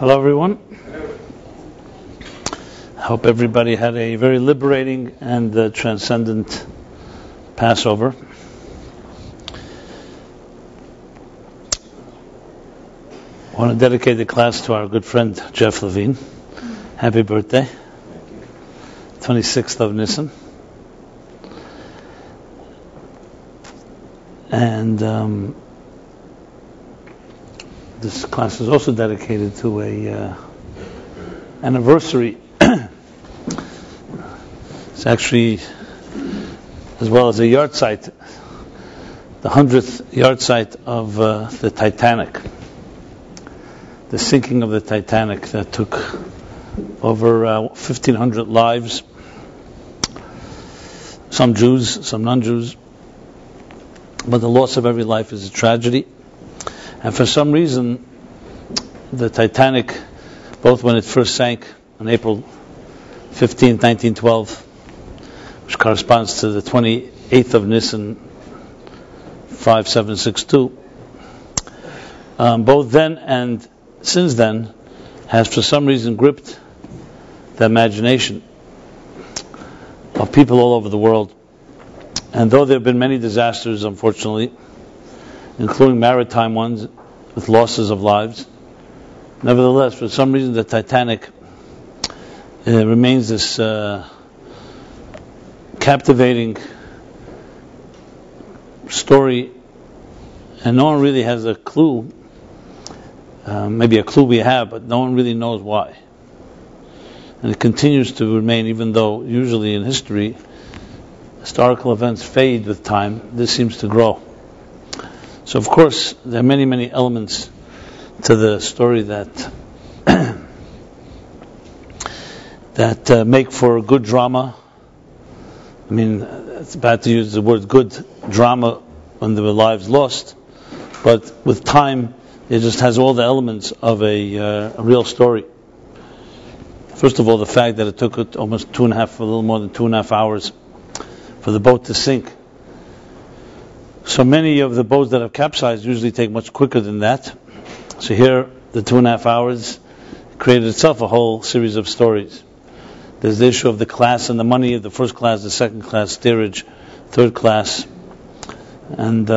Hello everyone. I hope everybody had a very liberating and transcendent Passover. I want to dedicate the class to our good friend Jeff Levine. Happy birthday. 26th of Nisan. And this class is also dedicated to a anniversary. It's actually, as well as a yard site, the 100th yard site of the Titanic, the sinking of the Titanic that took over 1,500 lives, some Jews, some non-Jews, but the loss of every life is a tragedy. And for some reason, the Titanic, both when it first sank on April 15, 1912, which corresponds to the 28th of Nisan, 5762, both then and since then, has for some reason gripped the imagination of people all over the world. And though there have been many disasters, unfortunately, including maritime ones with losses of lives, nevertheless, for some reason, the Titanic remains this captivating story, and no one really has a clue. Maybe a clue we have, but no one really knows why. And it continues to remain, even though usually in history, historical events fade with time. This seems to grow. So, of course, there are many, many elements to the story that that make for good drama. I mean, it's bad to use the word good drama when there were lives lost, but with time, it just has all the elements of a real story. First of all, the fact that it took it almost a little more than 2.5 hours for the boat to sink. So many of the boats that have capsized usually take much quicker than that. So here, the 2.5 hours created itself a whole series of stories. There's the issue of the class and the money of the first class, the second class, steerage, third class. And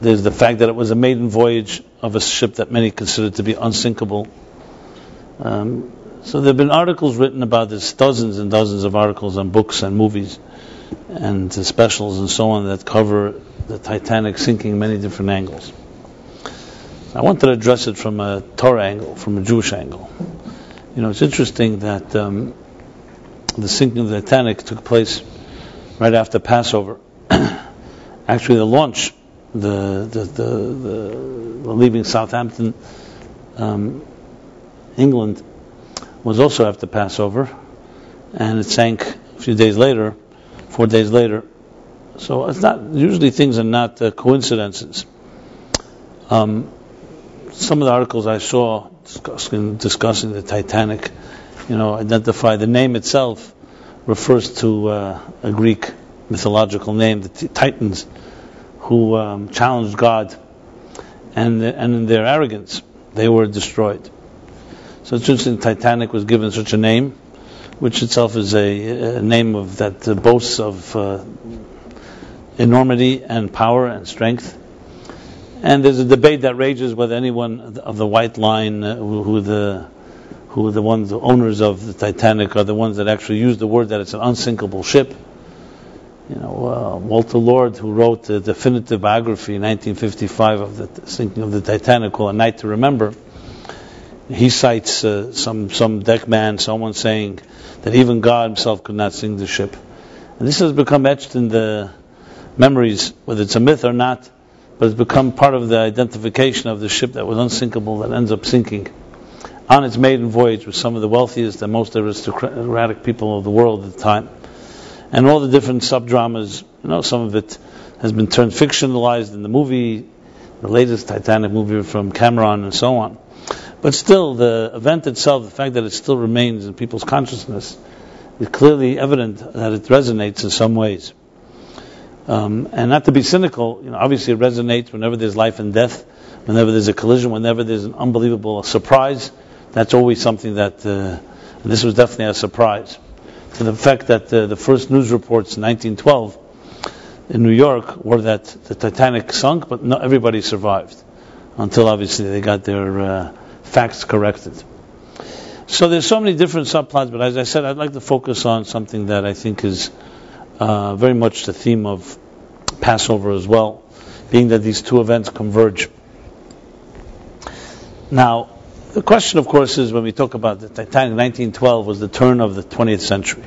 there's the fact that it was a maiden voyage of a ship that many consider to be unsinkable. So there have been articles written about this, dozens and dozens of articles on books and movies and specials and so on that cover the Titanic sinking many different angles. I wanted to address it from a Torah angle, from a Jewish angle. You know, it's interesting that the sinking of the Titanic took place right after Passover. Actually, the launch, the leaving Southampton, England, was also after Passover, and it sank a few days later, 4 days later. So it's not, usually things are not coincidences. Some of the articles I saw discussing the Titanic, identify the name itself refers to a Greek mythological name, the Titans, who challenged God, and in their arrogance they were destroyed. So it's interesting Titanic was given such a name, which itself is a name of that boasts of enormity and power and strength. And there's a debate that rages whether anyone of the White Line, who are the ones, the owners of the Titanic, are the ones that actually use the word that it's an unsinkable ship. Walter Lord, who wrote the definitive biography in 1955 of the sinking of the Titanic, called A Night to Remember, he cites some deckman, someone saying that even God himself could not sink the ship. And this has become etched in the memories, whether it's a myth or not, but it's become part of the identification of the ship that was unsinkable, that ends up sinking on its maiden voyage with some of the wealthiest and most aristocratic people of the world at the time. And all the different sub-dramas, some of it has been turned fictionalized in the movie, the latest Titanic movie from Cameron and so on. But still, the event itself, the fact that it still remains in people's consciousness, is clearly evident that it resonates in some ways. And not to be cynical, obviously it resonates whenever there's life and death, whenever there's a collision, whenever there's an unbelievable surprise. That's always something that, and this was definitely a surprise, to the fact that the first news reports in 1912 in New York were that the Titanic sunk, but not everybody survived, until obviously they got their facts corrected. So there's so many different subplots, but as I said, I'd like to focus on something that I think is very much the theme of Passover as well, being that these two events converge. Now, the question, of course, is when we talk about the Titanic, 1912 was the turn of the 20th century.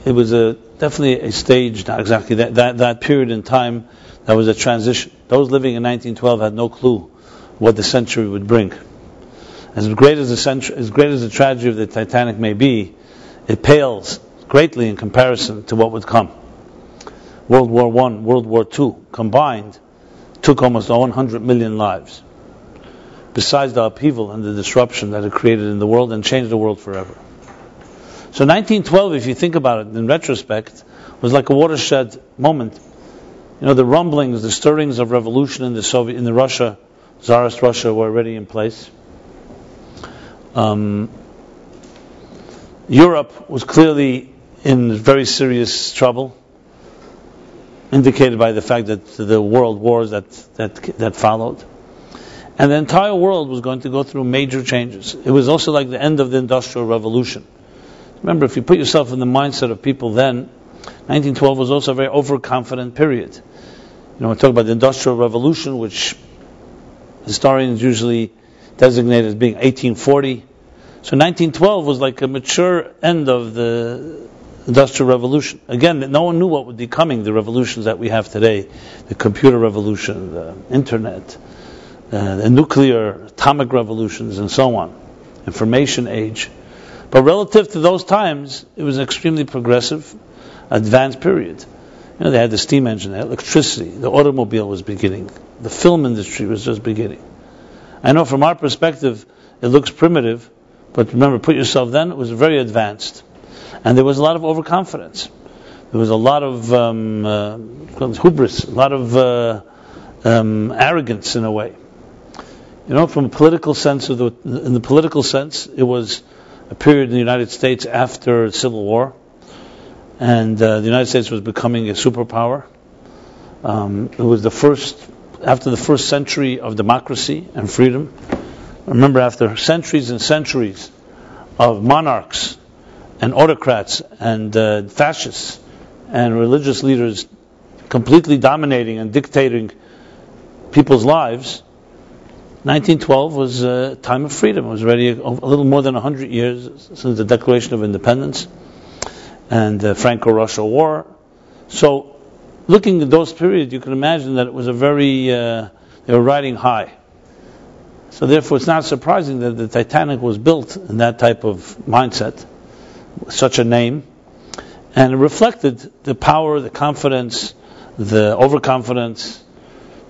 It was definitely a stage, not exactly that period in time, that was a transition. Those living in 1912 had no clue what the century would bring. As great as the tragedy of the Titanic may be, it pales greatly in comparison to what would come. World War I, World War II combined took almost 100 million lives, besides the upheaval and the disruption that it created in the world and changed the world forever. So 1912, if you think about it in retrospect, was like a watershed moment. The rumblings, the stirrings of revolution in the Russia, Tsarist Russia, were already in place. Europe was clearly in very serious trouble, indicated by the fact that the world wars that followed. And the entire world was going to go through major changes. It was also like the end of the Industrial Revolution. Remember, if you put yourself in the mindset of people then, 1912 was also a very overconfident period. We talk about the Industrial Revolution, which historians usually designate as being 1840. So 1912 was like a mature end of the Industrial Revolution. Again, no one knew what would be coming, the revolutions that we have today, the computer revolution, the internet, the nuclear, atomic revolutions, and so on, information age. But relative to those times, it was an extremely progressive, advanced period. They had the steam engine, the electricity, the automobile was beginning, the film industry was just beginning. I know from our perspective, it looks primitive, but remember, put yourself then, it was very advanced. And there was a lot of overconfidence. There was a lot of hubris, a lot of arrogance in a way. From a political sense, in the political sense, it was a period in the United States after the Civil War, and the United States was becoming a superpower. It was after the first century of democracy and freedom. Remember, after centuries and centuries of monarchs and autocrats and fascists and religious leaders completely dominating and dictating people's lives, 1912 was a time of freedom. It was already a little more than 100 years since the Declaration of Independence and the Franco-Russian War. So, looking at those periods, you can imagine that it was they were riding high. So therefore, it's not surprising that the Titanic was built in that type of mindset, such a name, and it reflected the power, the confidence, the overconfidence,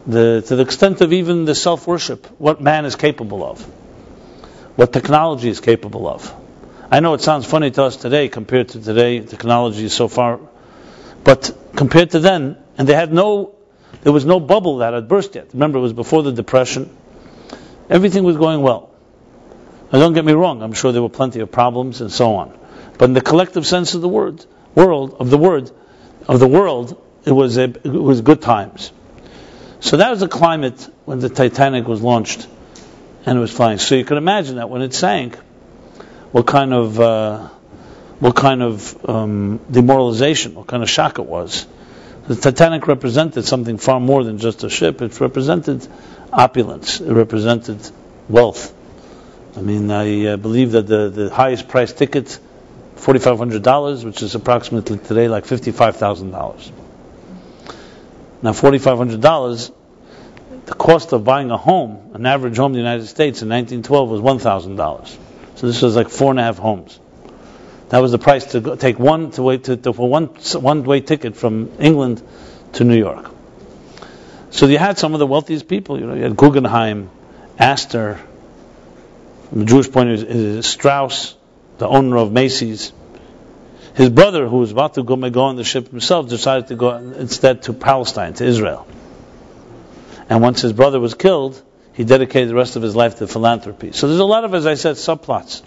to the extent of even the self-worship, what man is capable of, what technology is capable of. I know it sounds funny to us today, compared to today, technology is so far, but compared to then, and there was no bubble that had burst yet. Remember, it was before the Depression. Everything was going well. Now, don't get me wrong, I'm sure there were plenty of problems and so on. But in the collective sense of the world, it was good times. So that was the climate when the Titanic was launched and it was flying. So you can imagine that when it sank, what kind of demoralization, what kind of shock it was. The Titanic represented something far more than just a ship. It represented opulence. It represented wealth. I believe that the highest price ticket, $4,500, which is approximately today like $55,000. Now, $4,500, the cost of buying a home, an average home in the United States in 1912 was $1,000. So this was like 4.5 homes. That was the price to take one-way ticket from England to New York. So you had some of the wealthiest people. You had Guggenheim, Astor. From the Jewish point of view, Strauss, the owner of Macy's. His brother, who was about to go on the ship himself, decided to go instead to Palestine, to Israel. And once his brother was killed, he dedicated the rest of his life to philanthropy. So there's a lot of, as I said, subplots.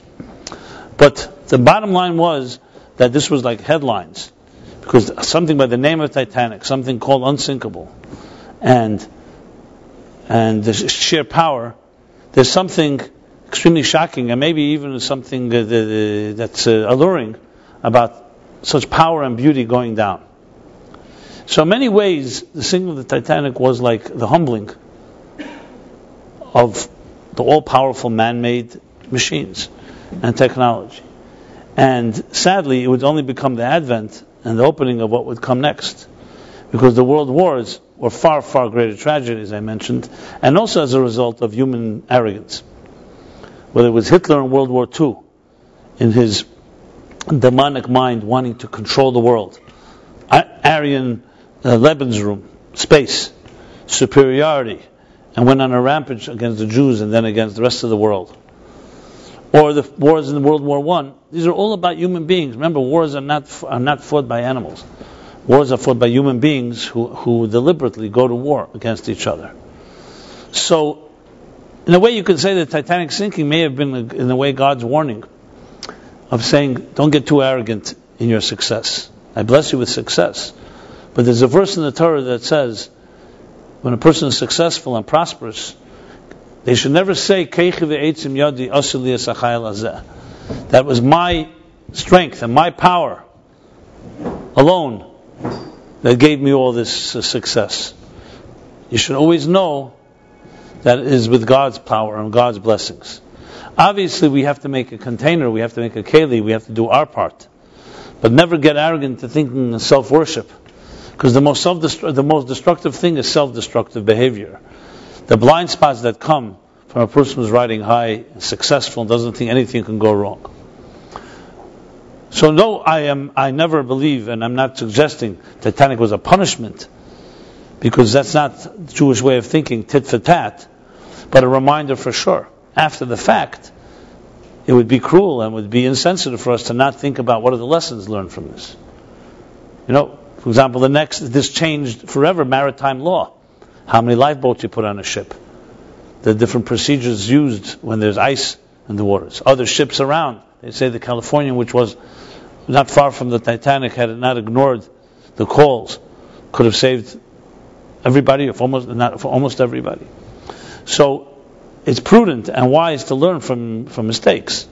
But the bottom line was that this was like headlines, because something by the name of Titanic, something called unsinkable, and the sheer power, there's something extremely shocking, and maybe even something that's alluring about such power and beauty going down. So in many ways, the sinking of the Titanic was like the humbling of the all-powerful man-made machines and technology. And sadly, it would only become the advent and the opening of what would come next. Because the world wars were far, far greater tragedies, I mentioned, and also as a result of human arrogance. Whether it was Hitler in World War II, in his demonic mind wanting to control the world, Aryan Lebensraum, space, superiority, and went on a rampage against the Jews and then against the rest of the world. Or the wars in World War I, these are all about human beings. Remember, wars are not fought by animals. Wars are fought by human beings who deliberately go to war against each other. So, in a way, you could say that Titanic sinking may have been, in a way, God's warning of saying, don't get too arrogant in your success. I bless you with success. But there's a verse in the Torah that says, when a person is successful and prosperous, they should never say, that was my strength and my power alone that gave me all this success. You should always know that it is with God's power and God's blessings. Obviously, we have to make a container, we have to make a keli, we have to do our part. But never get arrogant to thinking of self-worship. Because the most destructive thing is self-destructive behavior. The blind spots that come from a person who's riding high, successful, and doesn't think anything can go wrong. So no, I never believe, and I'm not suggesting Titanic was a punishment, because that's not the Jewish way of thinking, tit for tat, but a reminder for sure. After the fact, it would be cruel and would be insensitive for us to not think about what are the lessons learned from this. For example, this changed forever maritime law. How many lifeboats you put on a ship. The different procedures used when there's ice in the waters. Other ships around. They say the Californian, which was not far from the Titanic, had it not ignored the calls, could have saved everybody, almost everybody. So it's prudent and wise to learn from mistakes.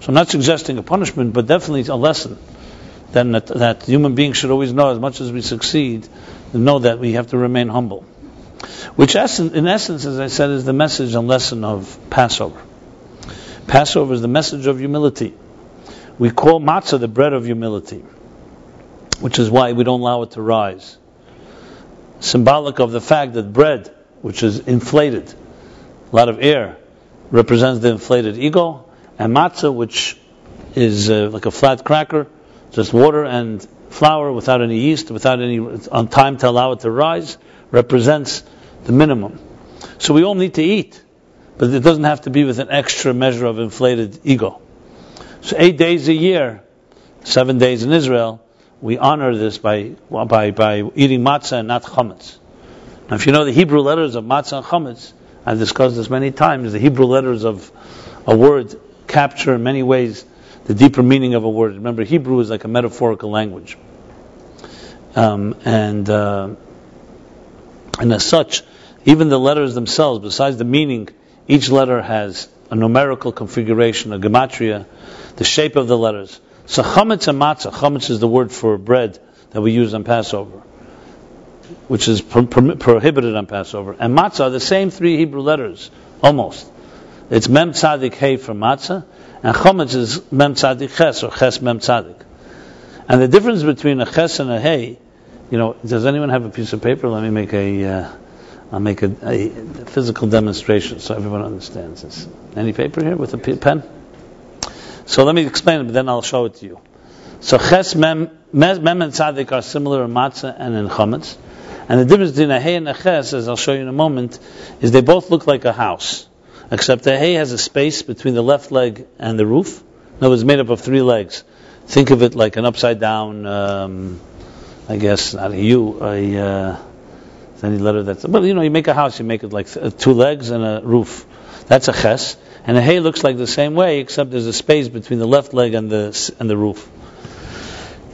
So I'm not suggesting a punishment, but definitely a lesson. Then that human beings should always know, as much as we succeed, to know that we have to remain humble. Which, in essence, as I said, is the message and lesson of Passover. Passover is the message of humility. We call matzah the bread of humility, which is why we don't allow it to rise. Symbolic of the fact that bread, which is inflated, a lot of air, represents the inflated ego, and matzah, which is like a flat cracker, just water and flour without any yeast, without any on time to allow it to rise, represents the minimum. So we all need to eat, but it doesn't have to be with an extra measure of inflated ego. So 8 days a year, 7 days in Israel, we honor this by eating matzah and not chametz. Now, if you know the Hebrew letters of matzah and chametz, I've discussed this many times, the Hebrew letters of a word capture in many ways the deeper meaning of a word. Remember, Hebrew is like a metaphorical language. And as such, even the letters themselves, besides the meaning, each letter has a numerical configuration, a gematria, the shape of the letters. So chametz and matzah, chametz is the word for bread that we use on Passover, which is prohibited on Passover. And matzah are the same 3 Hebrew letters, almost. It's mem tzadik hey for matzah, and chametz is mem tzadik ches, or ches mem tzadik. And the difference between a ches and a hey, does anyone have a piece of paper? Let me make I'll make a physical demonstration so everyone understands this. Any paper here with a pen? So let me explain it, but then I'll show it to you. So ches, mem and tzadik are similar in matzah and in chametz. And the difference between a hey and a ches, as I'll show you in a moment, is they both look like a house. Except the hay has a space between the left leg and the roof. No, it's made up of 3 legs. Think of it like an upside down, I guess, not a U, Any letter that's, well, you make a house, you make it like 2 legs and a roof. That's a ches. And a hay looks like the same way, except there's a space between the left leg and the roof.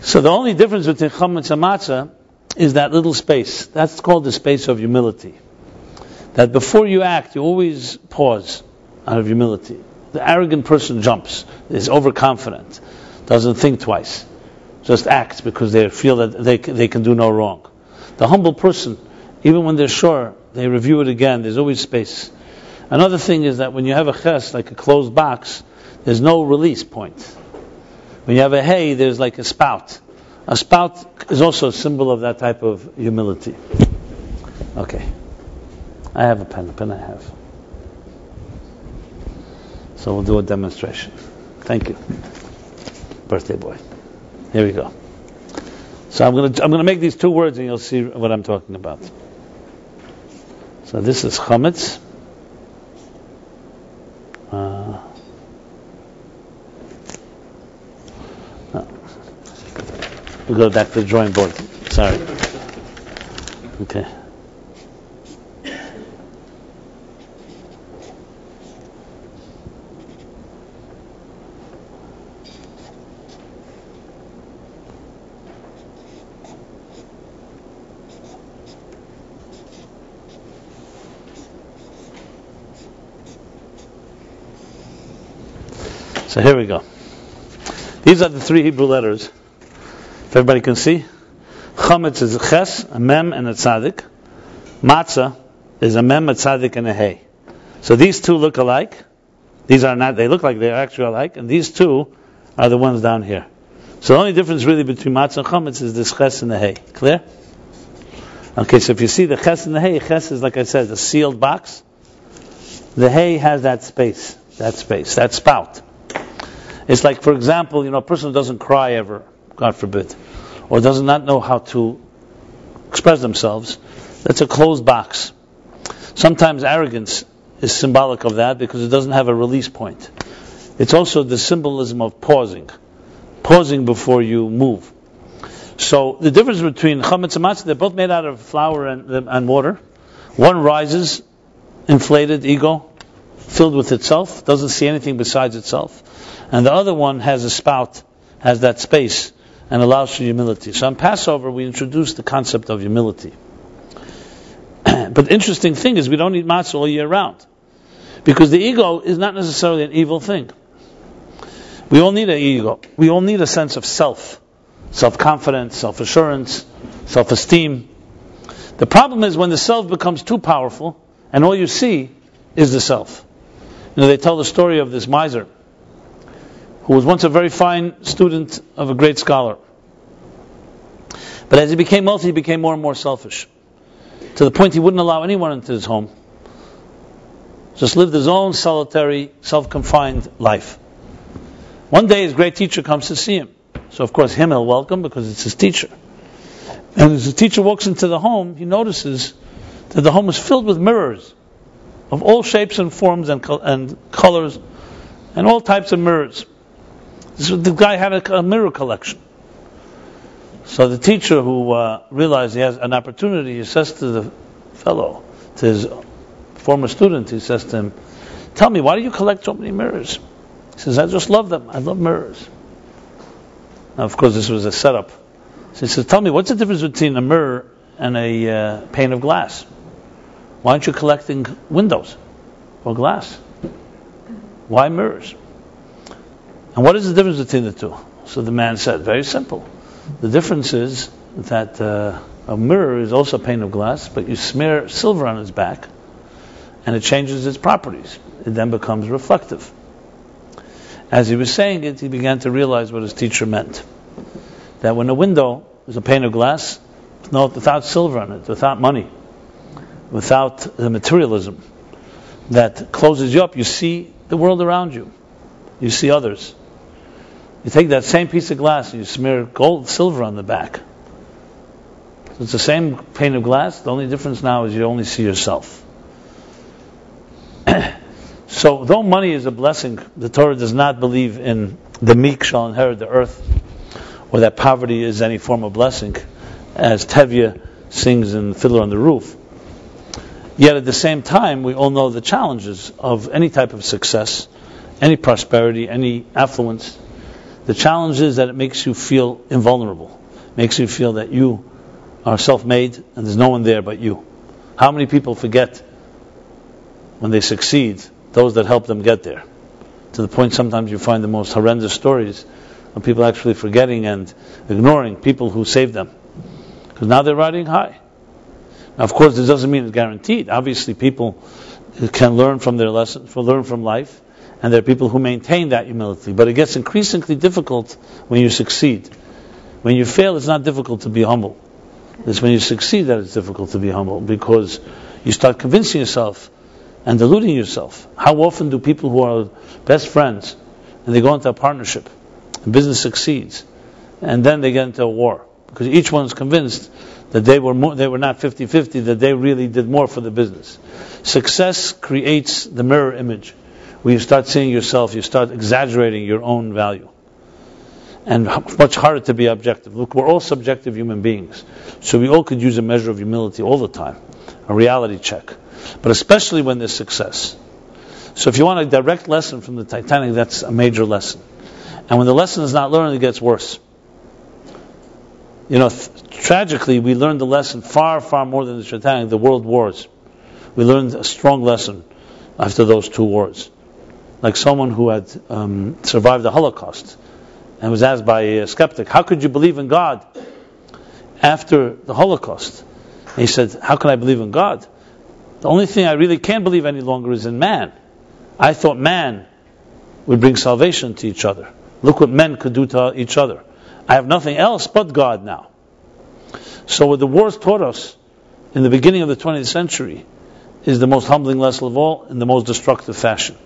So the only difference between chametz and matzah is that little space. That's called the space of humility. That before you act, you always pause out of humility. The arrogant person jumps, is overconfident, doesn't think twice, just acts because they feel that they can do no wrong. The humble person, even when they're sure, they review it again. There's always space. Another thing is that when you have a ches, like a closed box, there's no release point. When you have a hay, there's like a spout. A spout is also a symbol of that type of humility. Okay. I have a pen I have. So we'll do a demonstration. Thank you. Birthday boy. Here we go. So I'm gonna make these 2 words and you'll see what I'm talking about. So this is chametz. We'll go back to the drawing board. Sorry. Okay. So here we go. These are the 3 Hebrew letters. If everybody can see, chametz is a ches, a mem, and a tzadik. Matzah is a mem, a tzadik, and a hey. So these 2 look alike. These are not. They look like they're actually alike, and these 2 are the ones down here. So the only difference really between matzah and chametz is this ches and the hey. Clear? Okay. So if you see the ches and the hey, ches is, like I said, a sealed box. The hay has that space, that spout. It's like, for example, a person who doesn't cry ever, God forbid, or does not know how to express themselves. That's a closed box. Sometimes arrogance is symbolic of that because it doesn't have a release point. It's also the symbolism of pausing before you move. So the difference between chametz and matzah, they're both made out of flour and water. One rises, inflated, ego, filled with itself, doesn't see anything besides itself. And the other one has a spout, has that space, and allows for humility. So on Passover, we introduced the concept of humility. But the interesting thing is we don't eat matzah all year round. Because the ego is not necessarily an evil thing. We all need an ego. We all need a sense of self-confidence, self-assurance, self-esteem. The problem is when the self becomes too powerful, and all you see is the self. They tell the story of this miser, who was once a very fine student of a great scholar. But as he became wealthy, he became more and more selfish, to the point he wouldn't allow anyone into his home. Just lived his own solitary, self-confined life. One day his great teacher comes to see him. So of course he'll welcome because it's his teacher. And as the teacher walks into the home, he notices that the home is filled with mirrors of all shapes and forms and colors and all types of mirrors. The guy had a mirror collection. So the teacher, who realized he has an opportunity, he says to the fellow, to his former student, he says to him, "Tell me, why do you collect so many mirrors?" He says, "I just love them. I love mirrors." Now, of course, this was a setup. So he says, "Tell me, what's the difference between a mirror and a pane of glass? Why aren't you collecting windows or glass? Why mirrors? And what is the difference between the 2? So the man said, very simple. The difference is that a mirror is also a pane of glass, but you smear silver on its back, and it changes its properties. It then becomes reflective. As he was saying it, he began to realize what his teacher meant. That when a window is a pane of glass, without silver on it, without money, without the materialism that closes you up, you see the world around you. You see others. You take that same piece of glass and you smear silver on the back. So it's the same pane of glass. The only difference now is you only see yourself. So though money is a blessing, the Torah does not believe in the meek shall inherit the earth, or that poverty is any form of blessing, as Tevye sings in Fiddler on the Roof. Yet at the same time, we all know the challenges of any type of success, any prosperity, any affluence. The challenge is that it makes you feel invulnerable, makes you feel that you are self-made and there's no one there but you. How many people forget when they succeed those that help them get there? To the point sometimes you find the most horrendous stories of people actually forgetting and ignoring people who saved them, because now they're riding high. Now, of course, this doesn't mean it's guaranteed. Obviously, people can learn from their lessons, learn from life, and there are people who maintain that humility. But it gets increasingly difficult when you succeed. When you fail, it's not difficult to be humble. It's when you succeed that it's difficult to be humble, because you start convincing yourself and deluding yourself. How often do people who are best friends and they go into a partnership, and business succeeds, and then they get into a war because each one's convinced that they were not 50-50, that they really did more for the business. Success creates the mirror image where you start seeing yourself, you start exaggerating your own value. And much harder to be objective. Look, we're all subjective human beings, so we all could use a measure of humility all the time, a reality check, but especially when there's success. So if you want a direct lesson from the Titanic, that's a major lesson. And when the lesson is not learned, it gets worse. Tragically, we learned the lesson far, far more than the Titanic, the world wars. We learned a strong lesson after those two wars. Like someone who had survived the Holocaust and was asked by a skeptic, how could you believe in God after the Holocaust? And he said, how can I believe in God? The only thing I really can't believe any longer is in man. I thought man would bring salvation to each other. Look what men could do to each other. I have nothing else but God now. So what the wars taught us in the beginning of the 20th century is the most humbling lesson of all, in the most destructive fashion.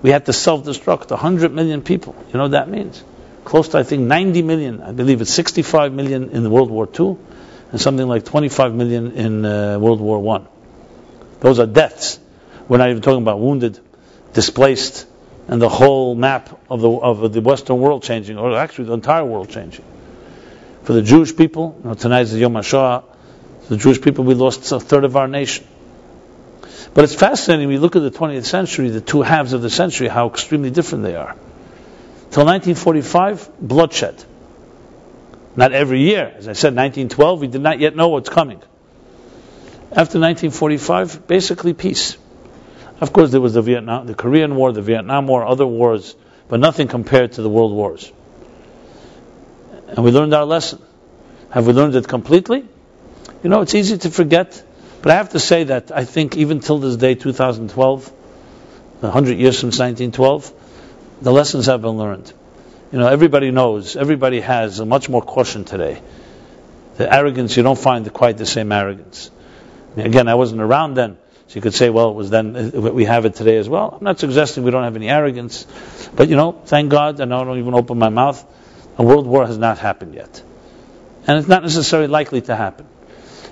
We had to self-destruct 100 million people. You know what that means? Close to, I think, 90 million. I believe it's 65 million in World War II and something like 25 million in World War I. Those are deaths. We're not even talking about wounded, displaced, and the whole map of the Western world changing, or actually the entire world changing. For the Jewish people, tonight is the Yom HaShoah. The Jewish people, we lost a third of our nation. But it's fascinating when you look at the 20th century, the two halves of the century, how extremely different they are. Till 1945, bloodshed. Not every year. As I said, 1912, we did not yet know what's coming. After 1945, basically peace. Of course, there was the Korean War, the Vietnam War, other wars, but nothing compared to the world wars. And we learned our lesson. Have we learned it completely? It's easy to forget, but I have to say that I think even till this day, 2012, 100 years since 1912, the lessons have been learned. Everybody knows, everybody has a much more caution today. The arrogance, you don't find quite the same arrogance. Again, I wasn't around then, so you could say, well, it was then, we have it today as well. I'm not suggesting we don't have any arrogance, but thank God, and I don't even open my mouth, a world war has not happened yet. And it's not necessarily likely to happen.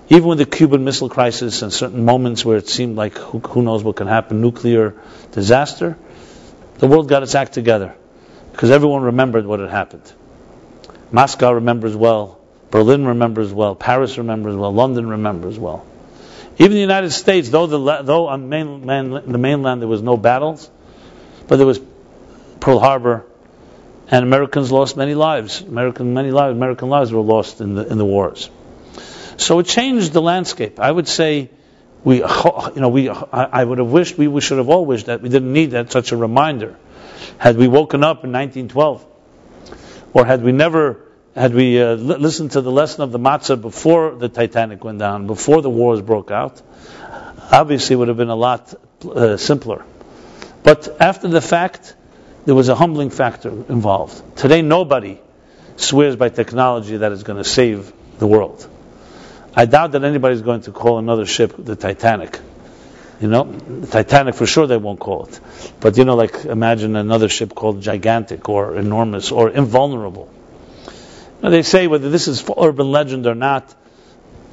Even with the Cuban Missile Crisis and certain moments where it seemed like who knows what can happen, nuclear disaster, the world got its act together because everyone remembered what had happened. Moscow remembers well, Berlin remembers well, Paris remembers well, London remembers well. Even the United States, though on the mainland there was no battles, but there was Pearl Harbor, and Americans lost many lives. American lives were lost in the wars. So it changed the landscape. I would say I would have wished, we should have all wished that we didn't need such a reminder. Had we woken up in 1912, or had we listened to the lesson of the matzah before the Titanic went down, before the wars broke out, obviously it would have been a lot simpler. But after the fact, there was a humbling factor involved. Today nobody swears by technology that is going to save the world. I doubt that anybody's going to call another ship the Titanic. The Titanic for sure they won't call it. But imagine another ship called gigantic or enormous or invulnerable. They say whether this is urban legend or not,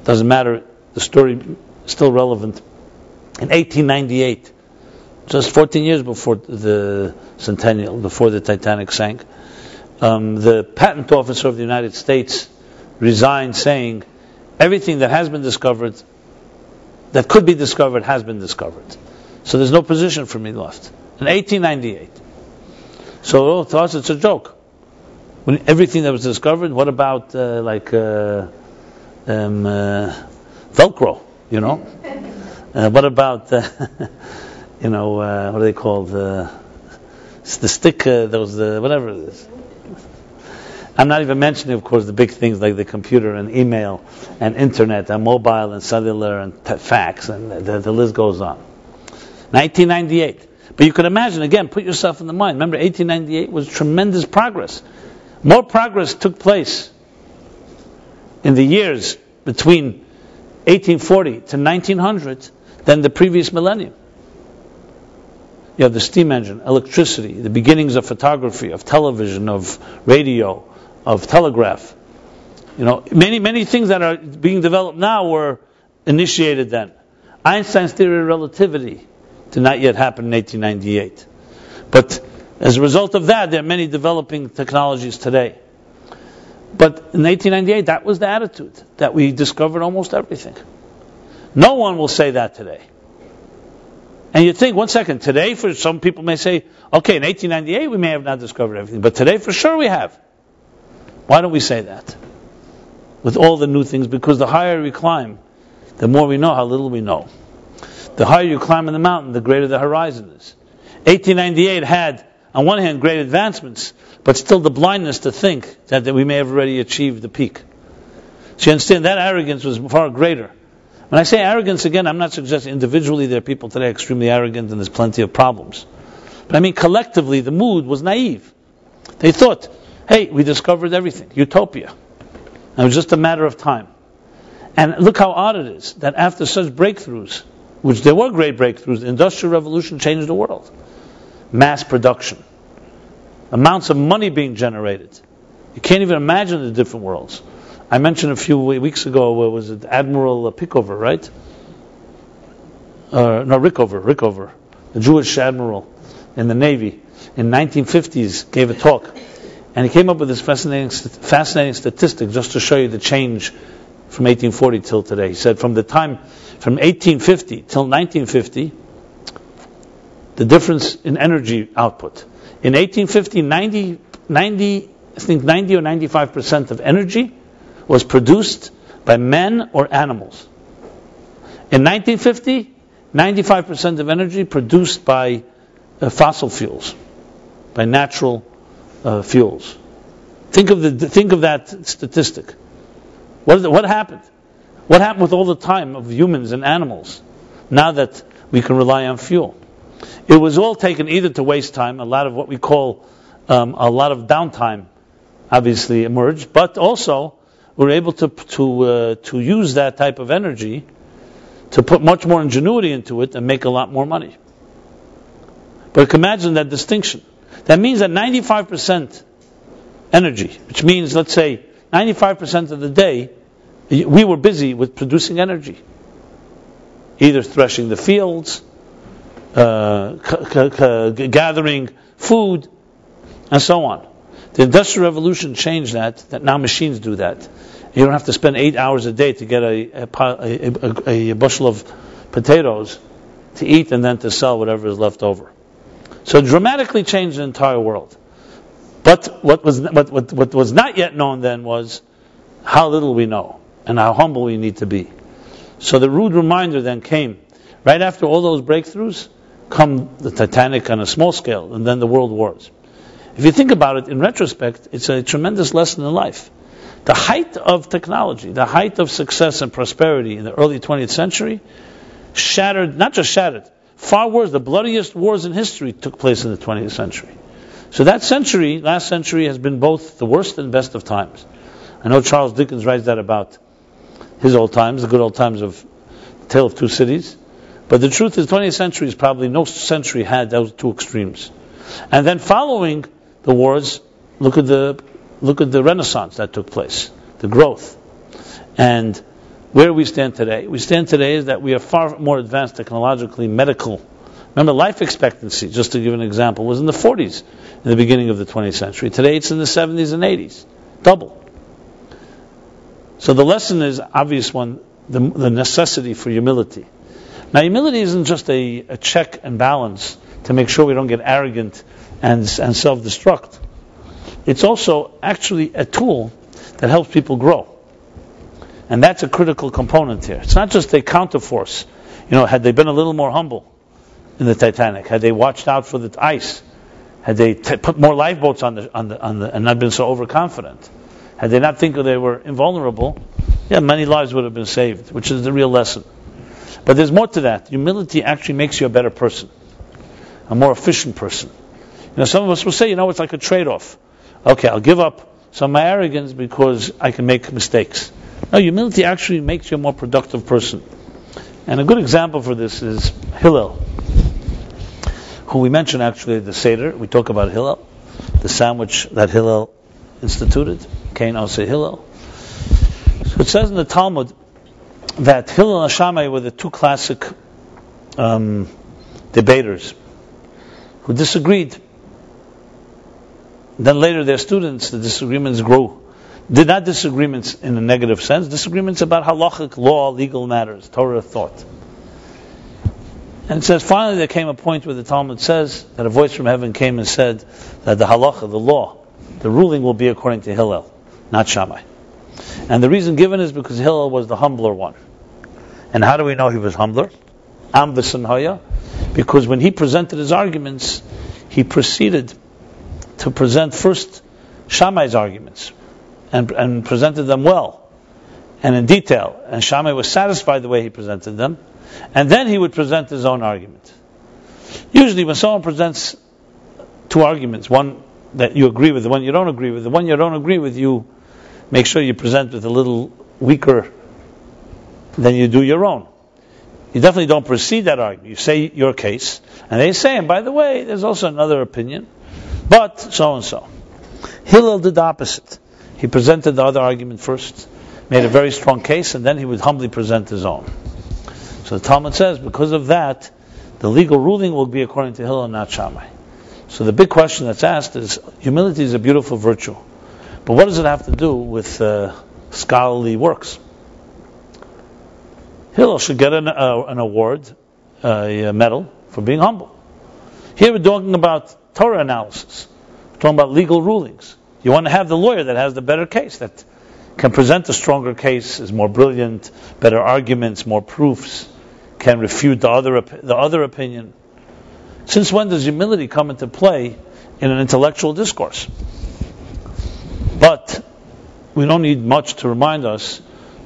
doesn't matter. The story is still relevant. In 1898, just 14 years before the centennial, before the Titanic sank, the patent officer of the United States resigned saying, everything that has been discovered, that could be discovered, has been discovered. So there's no position for me left. In 1898. So to us it's a joke. When everything that was discovered, what about Velcro, you know? What about, what are they called? The stick, whatever it is. I'm not even mentioning, of course, the big things like the computer and email and internet and mobile and cellular and fax, and the list goes on. 1998. But you can imagine, again, put yourself in the mind. Remember, 1898 was tremendous progress. More progress took place in the years between 1840 to 1900 than the previous millennium. You have the steam engine, electricity, the beginnings of photography, of television, of radio, of telegraph. Many things that are being developed now were initiated then. Einstein's theory of relativity did not yet happen in 1898. But as a result of that, there are many developing technologies today. But in 1898, that was the attitude, that we discovered almost everything. No one will say that today. And you think, 1 second, today for some people may say, okay, in 1898 we may have not discovered everything, but today for sure we have. Why don't we say that? With all the new things, because the higher we climb, the more we know how little we know. The higher you climb in the mountain, the greater the horizon is. 1898 had, on one hand, great advancements, but still the blindness to think that we may have already achieved the peak. So you understand, that arrogance was far greater. When I say arrogance, again, I'm not suggesting individually there are people today extremely arrogant and there's plenty of problems. But I mean collectively, the mood was naive. They thought, hey, we discovered everything, utopia. And it was just a matter of time. And look how odd it is that after such breakthroughs, which there were great breakthroughs, the Industrial Revolution changed the world. Mass production. Amounts of money being generated. You can't even imagine the different worlds. I mentioned a few weeks ago, was it Admiral Pickover, right? Rickover, the Jewish admiral in the Navy, in 1950s, gave a talk. And he came up with this fascinating statistic just to show you the change from 1840 till today. He said from 1850 till 1950, the difference in energy output. In 1850, 90 or 95% of energy was produced by men or animals. In 1950, 95% of energy produced by fossil fuels, by natural fuels. Think of that statistic. What happened? What happened with all the time of humans and animals now that we can rely on fuel? It was all taken either to waste time, a lot of what we call a lot of downtime obviously emerged, but also we're able to use that type of energy to put much more ingenuity into it and make a lot more money. But imagine that distinction. That means that 95% energy, which means, let's say, 95% of the day, we were busy with producing energy. Either threshing the fields, gathering food, and so on. The Industrial Revolution changed that now machines do that. You don't have to spend 8 hours a day to get a bushel of potatoes to eat and then to sell whatever is left over. So it dramatically changed the entire world. But what was not yet known then was how little we know and how humble we need to be. So the rude reminder then came. Right after all those breakthroughs, come the Titanic on a small scale, and then the world wars. If you think about it, in retrospect, it's a tremendous lesson in life. The height of technology, the height of success and prosperity in the early 20th century not just shattered, far worse, the bloodiest wars in history took place in the 20th century. So that century, last century, has been both the worst and best of times. I know Charles Dickens writes that about his old times, the good old times of Tale of Two Cities. But the truth is, 20th century is probably no century had those two extremes. And then following the wars, look at the Renaissance that took place, the growth. And where we stand today? We stand today is that we are far more advanced technologically, medical. Remember, life expectancy, just to give an example, was in the 40s in the beginning of the 20th century. Today it's in the 70s and 80s. Double. So the lesson is obvious one, the necessity for humility. Now humility isn't just a check and balance to make sure we don't get arrogant and self-destruct. It's also actually a tool that helps people grow. And that's a critical component here. It's not just a counterforce. Had they been a little more humble in the Titanic, had they watched out for the ice, had they put more lifeboats on the and not been so overconfident, had they not think they were invulnerable, many lives would have been saved, which is the real lesson. But there's more to that. Humility actually makes you a better person, a more efficient person. Some of us will say, it's like a trade-off. Okay, I'll give up some of my arrogance because I can make mistakes. No, humility actually makes you a more productive person. And a good example for this is Hillel, who we mentioned actually at the Seder. We talk about Hillel, the sandwich that Hillel instituted. Cain, I'll say Hillel. So it says in the Talmud that Hillel and Shammai were the two classic debaters who disagreed. Then later their students, the disagreements grew. Not disagreements in a negative sense, disagreements about halachic law, legal matters, Torah thought. And it says, finally there came a point where the Talmud says that a voice from heaven came and said that the halacha, the law, the ruling will be according to Hillel, not Shammai. And the reason given is because Hillel was the humbler one. And how do we know he was humbler? Am v'sanhaya. Because when he presented his arguments, he proceeded to present first Shammai's arguments and presented them well and in detail. And Shammai was satisfied the way he presented them. And then he would present his own argument. Usually when someone presents two arguments, one that you agree with, the one you don't agree with, the one you don't agree with, you make sure you present with a little weaker than you do your own. You definitely don't precede that argument. You say your case, and they say, and by the way, there's also another opinion, but so-and-so. Hillel did the opposite. He presented the other argument first, made a very strong case, and then he would humbly present his own. So the Talmud says, because of that, the legal ruling will be according to Hillel, not Shammai. So the big question that's asked is, humility is a beautiful virtue, but what does it have to do with scholarly works? Hillel should get an award, a medal, for being humble. Here we're talking about Torah analysis. We're talking about legal rulings. You want to have the lawyer that has the better case, that can present a stronger case, is more brilliant, better arguments, more proofs, can refute the other opinion. Since when does humility come into play in an intellectual discourse? But we don't need much to remind us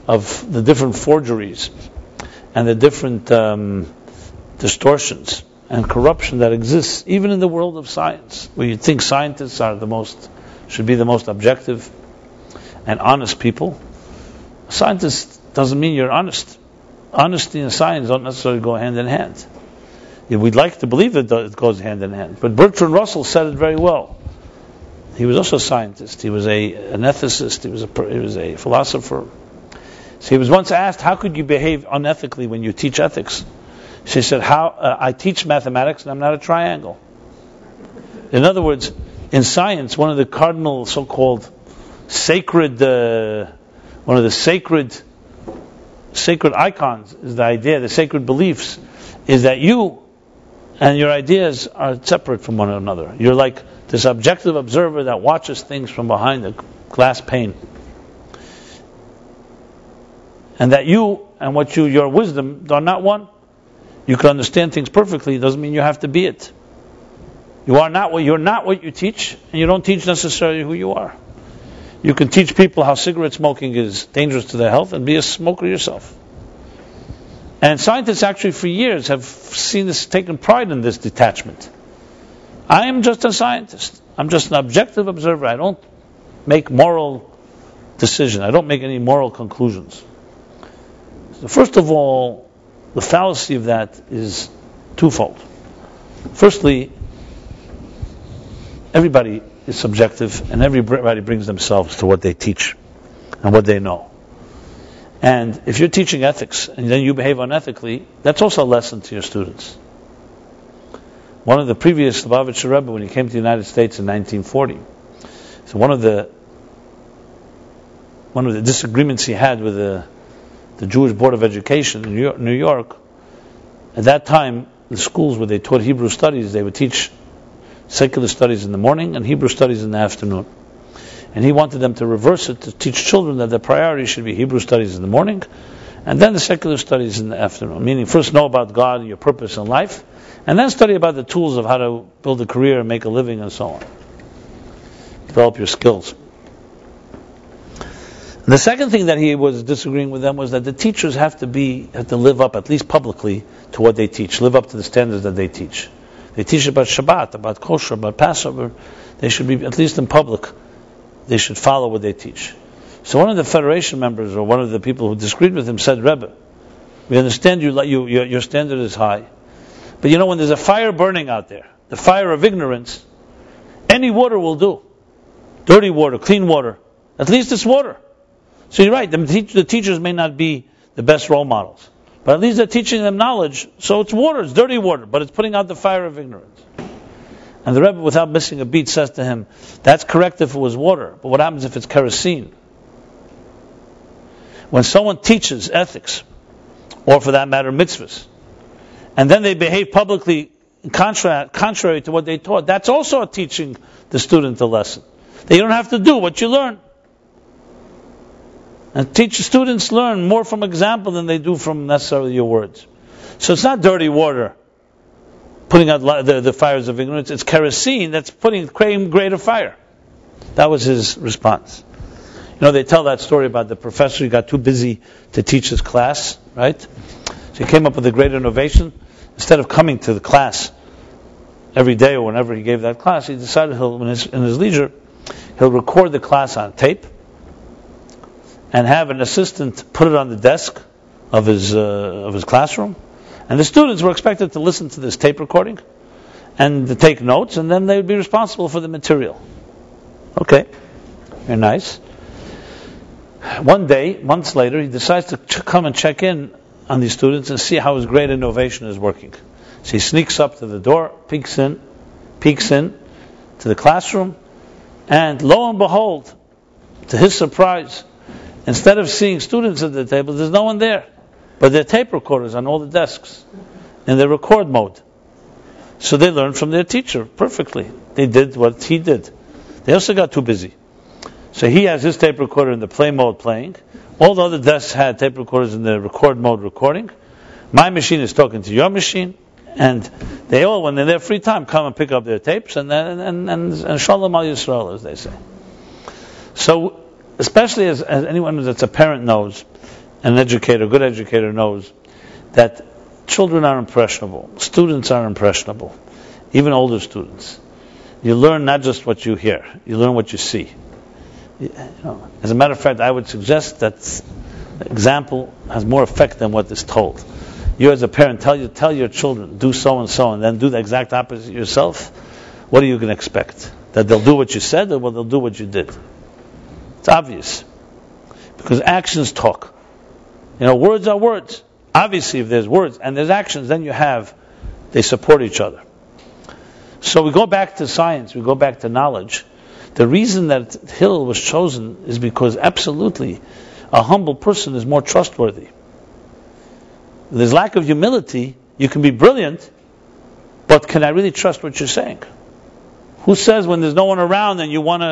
of the different forgeries and the different distortions and corruption that exists even in the world of science, where you think scientists are should be the most objective and honest people. A scientist doesn't mean you're honest. Honesty and science don't necessarily go hand in hand. We'd like to believe that it goes hand in hand, but Bertrand Russell said it very well. He was also a scientist. He was an ethicist. He was a philosopher. So he was once asked, how could you behave unethically when you teach ethics? She said, I teach mathematics and I'm not a triangle. In other words, in science, one of the cardinal so-called sacred, one of the sacred icons is the idea, the sacred beliefs, is that you and your ideas are separate from one another. You're like this objective observer that watches things from behind the glass pane. And that you and your wisdom are not one. You can understand things perfectly, it doesn't mean you have to be it. You're not what you teach, and you don't teach necessarily who you are. You can teach people how cigarette smoking is dangerous to their health and be a smoker yourself. And scientists actually for years have seen this, taken pride in this detachment. I am just a scientist. I'm just an objective observer. I don't make moral decisions. I don't make any moral conclusions. So first of all, the fallacy of that is twofold. Firstly, everybody is subjective, and everybody brings themselves to what they teach and what they know. And if you're teaching ethics and then you behave unethically, that's also a lesson to your students. One of the previous Lubavitcher Rebbe, when he came to the United States in 1940, so one of the one of the disagreements he had with the Jewish Board of Education in New York. At that time, the schools where they taught Hebrew studies, they would teach secular studies in the morning and Hebrew studies in the afternoon. And he wanted them to reverse it, to teach children that the priority should be Hebrew studies in the morning and then the secular studies in the afternoon. Meaning, first know about God and your purpose in life, and then study about the tools of how to build a career and make a living and so on. Develop your skills. And the second thing that he was disagreeing with them was that the teachers have to live up, at least publicly, to what they teach, live up to the standards that they teach. They teach about Shabbat, about kosher, about Passover. They should be, at least in public, they should follow what they teach. So one of the Federation members, or one of the people who disagreed with him, said, Rebbe, we understand your standard is high, but when there's a fire burning out there, the fire of ignorance, any water will do. Dirty water, clean water, at least it's water. So you're right, the teachers may not be the best role models, but at least they're teaching them knowledge, so it's water, it's dirty water, but it's putting out the fire of ignorance. And the Rebbe, without missing a beat, says to him, that's correct if it was water, but what happens if it's kerosene? When someone teaches ethics, or for that matter mitzvahs, and then they behave publicly contrary to what they taught, that's also teaching the student a lesson. That you don't have to do what you learn. And students learn more from example than they do from necessarily your words. So it's not dirty water putting out the fires of ignorance, it's kerosene that's putting greater fire. That was his response. They tell that story about the professor who got too busy to teach his class, right? So he came up with a great innovation. Instead of coming to the class every day or whenever he gave that class, he decided in his leisure, he'll record the class on tape and have an assistant put it on the desk of his classroom. And the students were expected to listen to this tape recording and to take notes, and then they would be responsible for the material. Okay, very nice. One day, months later, he decides to come and check in on these students and see how his great innovation is working. So he sneaks up to the door, peeks in to the classroom, and lo and behold, to his surprise, instead of seeing students at the table, there's no one there. But there are tape recorders on all the desks in the record mode. So they learned from their teacher perfectly. They did what he did. They also got too busy. So he has his tape recorder in the play mode playing. All the other desks had tape recorders in the record mode recording. My machine is talking to your machine. And they all, when they're in their free time, come and pick up their tapes and shalom al Yisrael, as they say. So, especially as anyone that's a parent knows, an educator, a good educator knows, that children are impressionable, students are impressionable, even older students. You learn not just what you hear, you learn what you see. As a matter of fact, I would suggest that example has more effect than what is told. You as a parent, tell your children, do so and so, and then do the exact opposite yourself. What are you going to expect? That they'll do what you said, or they'll do what you did? It's obvious. Because actions talk. Words are words. Obviously, if there's words and there's actions, then they support each other. So we go back to science, we go back to knowledge. The reason that Hillel was chosen is because absolutely a humble person is more trustworthy. If there's lack of humility, you can be brilliant, but can I really trust what you're saying? Who says when there's no one around and you want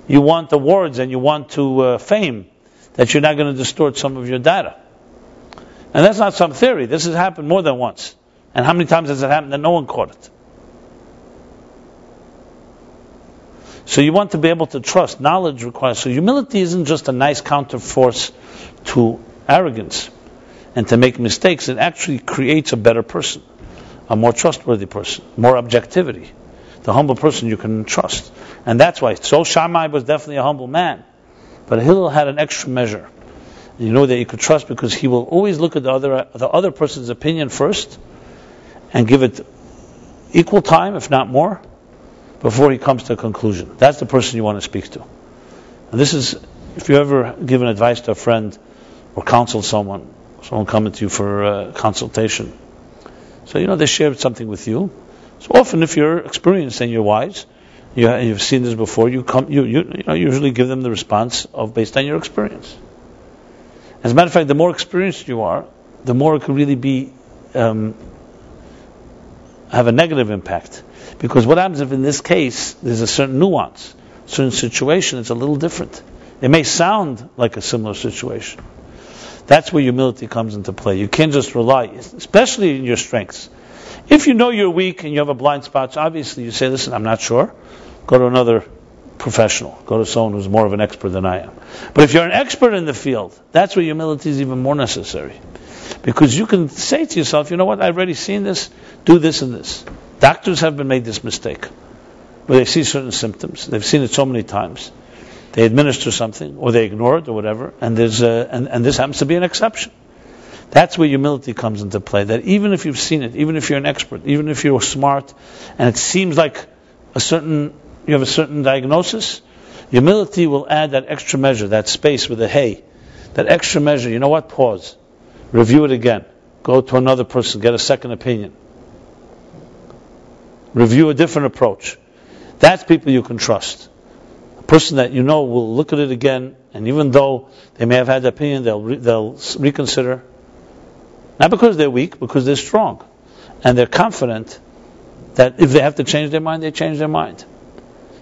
awards and you want to fame, that you're not going to distort some of your data? And that's not some theory. This has happened more than once. And how many times has it happened that no one caught it? So you want to be able to trust. Knowledge requires. So humility isn't just a nice counterforce to arrogance and to make mistakes. It actually creates a better person, a more trustworthy person, more objectivity. The humble person you can trust. And that's why. So Shammai was definitely a humble man. But Hillel had an extra measure. You know that you could trust because he will always look at the other person's opinion first and give it equal time, if not more, before he comes to a conclusion. That's the person you want to speak to. And this is, if you ever give an advice to a friend or counsel someone coming to you for a consultation. So they shared something with you. So often if you're experienced and you're wise, you've seen this before. You usually give them the response of based on your experience. As a matter of fact, the more experienced you are, the more it could really be have a negative impact. Because what happens if in this case there's a certain nuance, certain situation, it's a little different. It may sound like a similar situation. That's where humility comes into play. You can't just rely, especially in your strengths. If you know you're weak and you have a blind spot, so obviously you say, listen, I'm not sure. Go to another professional. Go to someone who's more of an expert than I am. But if you're an expert in the field, that's where humility is even more necessary. Because you can say to yourself, you know what, I've already seen this, do this and this. Doctors have been made this mistake, where they see certain symptoms. They've seen it so many times. They administer something, or they ignore it, or whatever, and there's and this happens to be an exception. That's where humility comes into play. That even if you've seen it, even if you're an expert, even if you're smart, and it seems like you have a certain diagnosis, humility will add that extra measure, that space with a hey, that extra measure. You know what? Pause, review it again, go to another person, get a second opinion, review a different approach. That's people you can trust. Person that you know will look at it again, and even though they may have had the opinion, they'll reconsider. Not because they're weak, because they're strong, and they're confident that if they have to change their mind, they change their mind.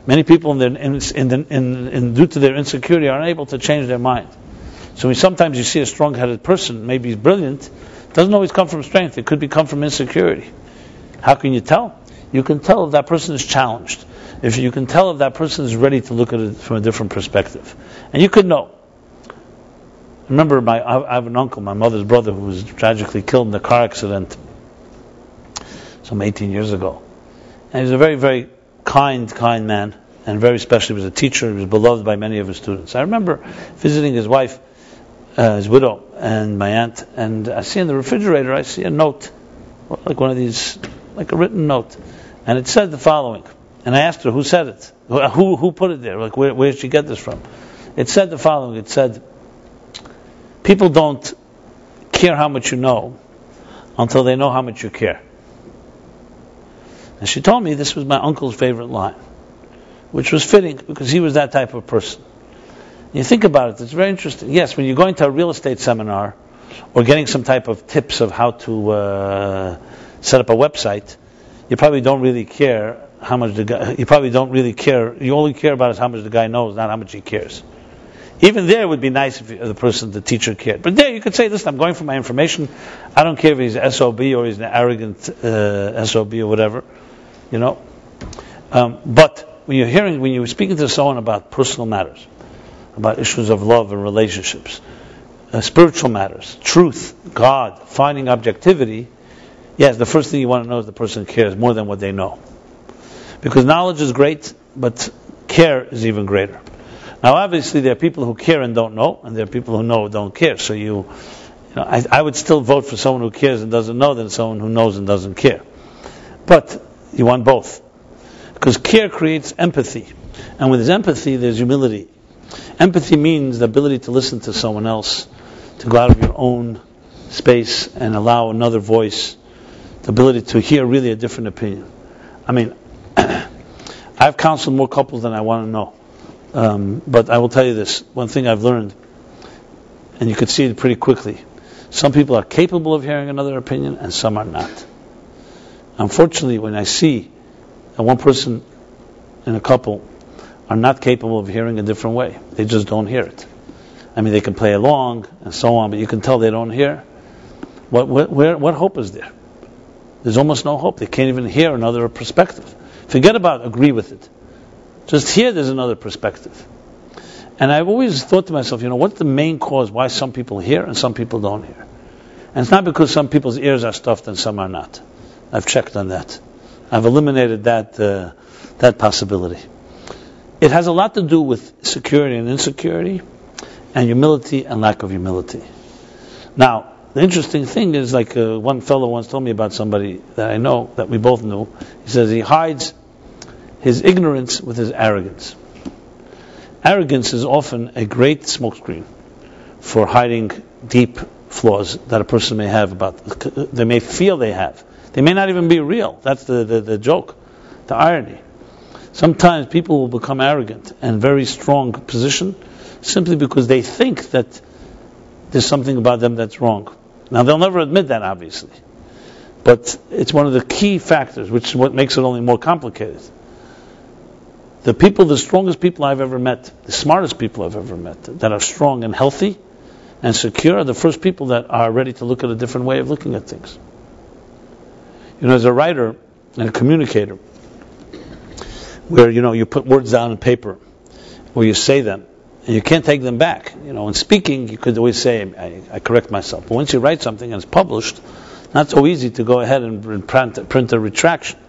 Many people, due to their insecurity, are unable to change their mind. So sometimes you see a strong-headed person, maybe he's brilliant, doesn't always come from strength. It could come from insecurity. How can you tell? You can tell if that person is challenged. If you can tell if that person is ready to look at it from a different perspective. And you could know. Remember, I have an uncle, my mother's brother, who was tragically killed in a car accident some 18 years ago. And he was a very, very kind man, and very special. He was a teacher. He was beloved by many of his students. I remember visiting his wife, his widow, and my aunt, and I see in the refrigerator, I see a note, like one of these, like a written note. And it said the following. And I asked her, who said it? Who put it there? Like, where did she get this from? It said the following. It said, people don't care how much you know until they know how much you care. And she told me this was my uncle's favorite line, which was fitting because he was that type of person. You think about it, it's very interesting. Yes, when you're going to a real estate seminar or getting some type of tips of how to set up a website, you probably don't really care how much the guy, you probably don't really care. You only care about is how much the guy knows, not how much he cares. Even there, it would be nice if the teacher cared. But there, you could say, listen, I'm going for my information. I don't care if he's an SOB or he's an arrogant SOB or whatever, you know. But when you're speaking to someone about personal matters, about issues of love and relationships, spiritual matters, truth, God, finding objectivity, yes, the first thing you want to know is the person cares more than what they know. Because knowledge is great, but care is even greater. Now, obviously, there are people who care and don't know, and there are people who know and don't care. So I would still vote for someone who cares and doesn't know than someone who knows and doesn't care. But you want both, because care creates empathy, and with empathy, there's humility. Empathy means the ability to listen to someone else, to go out of your own space and allow another voice, the ability to hear really a different opinion. I mean, I've counseled more couples than I want to know. But I will tell you this, one thing I've learned, and you could see it pretty quickly. Some people are capable of hearing another opinion, and some are not. Unfortunately, when I see that one person in a couple are not capable of hearing a different way, they just don't hear it. I mean, they can play along and so on, but you can tell they don't hear. What hope is there? There's almost no hope. They can't even hear another perspective. Forget about agree with it. Just here there's another perspective. And I've always thought to myself, what's the main cause why some people hear and some people don't hear? And it's not because some people's ears are stuffed and some are not. I've checked on that. I've eliminated that possibility. It has a lot to do with security and insecurity, and humility and lack of humility. Now, the interesting thing is, like one fellow once told me about somebody that I know, that we both knew. He says he hides his ignorance with his arrogance. Arrogance is often a great smokescreen for hiding deep flaws that a person may have they may feel they have. They may not even be real. That's the joke, the irony. Sometimes people will become arrogant and very strong position simply because they think that there's something about them that's wrong. Now, they'll never admit that, obviously. But it's one of the key factors, which is what makes it only more complicated. The strongest people I've ever met, the smartest people I've ever met, that are strong and healthy and secure, are the first people that are ready to look at a different way of looking at things. As a writer and a communicator, where, you put words down on paper, or you say them, and you can't take them back. In speaking, you could always say, I correct myself. But once you write something and it's published, not so easy to go ahead and print a retraction.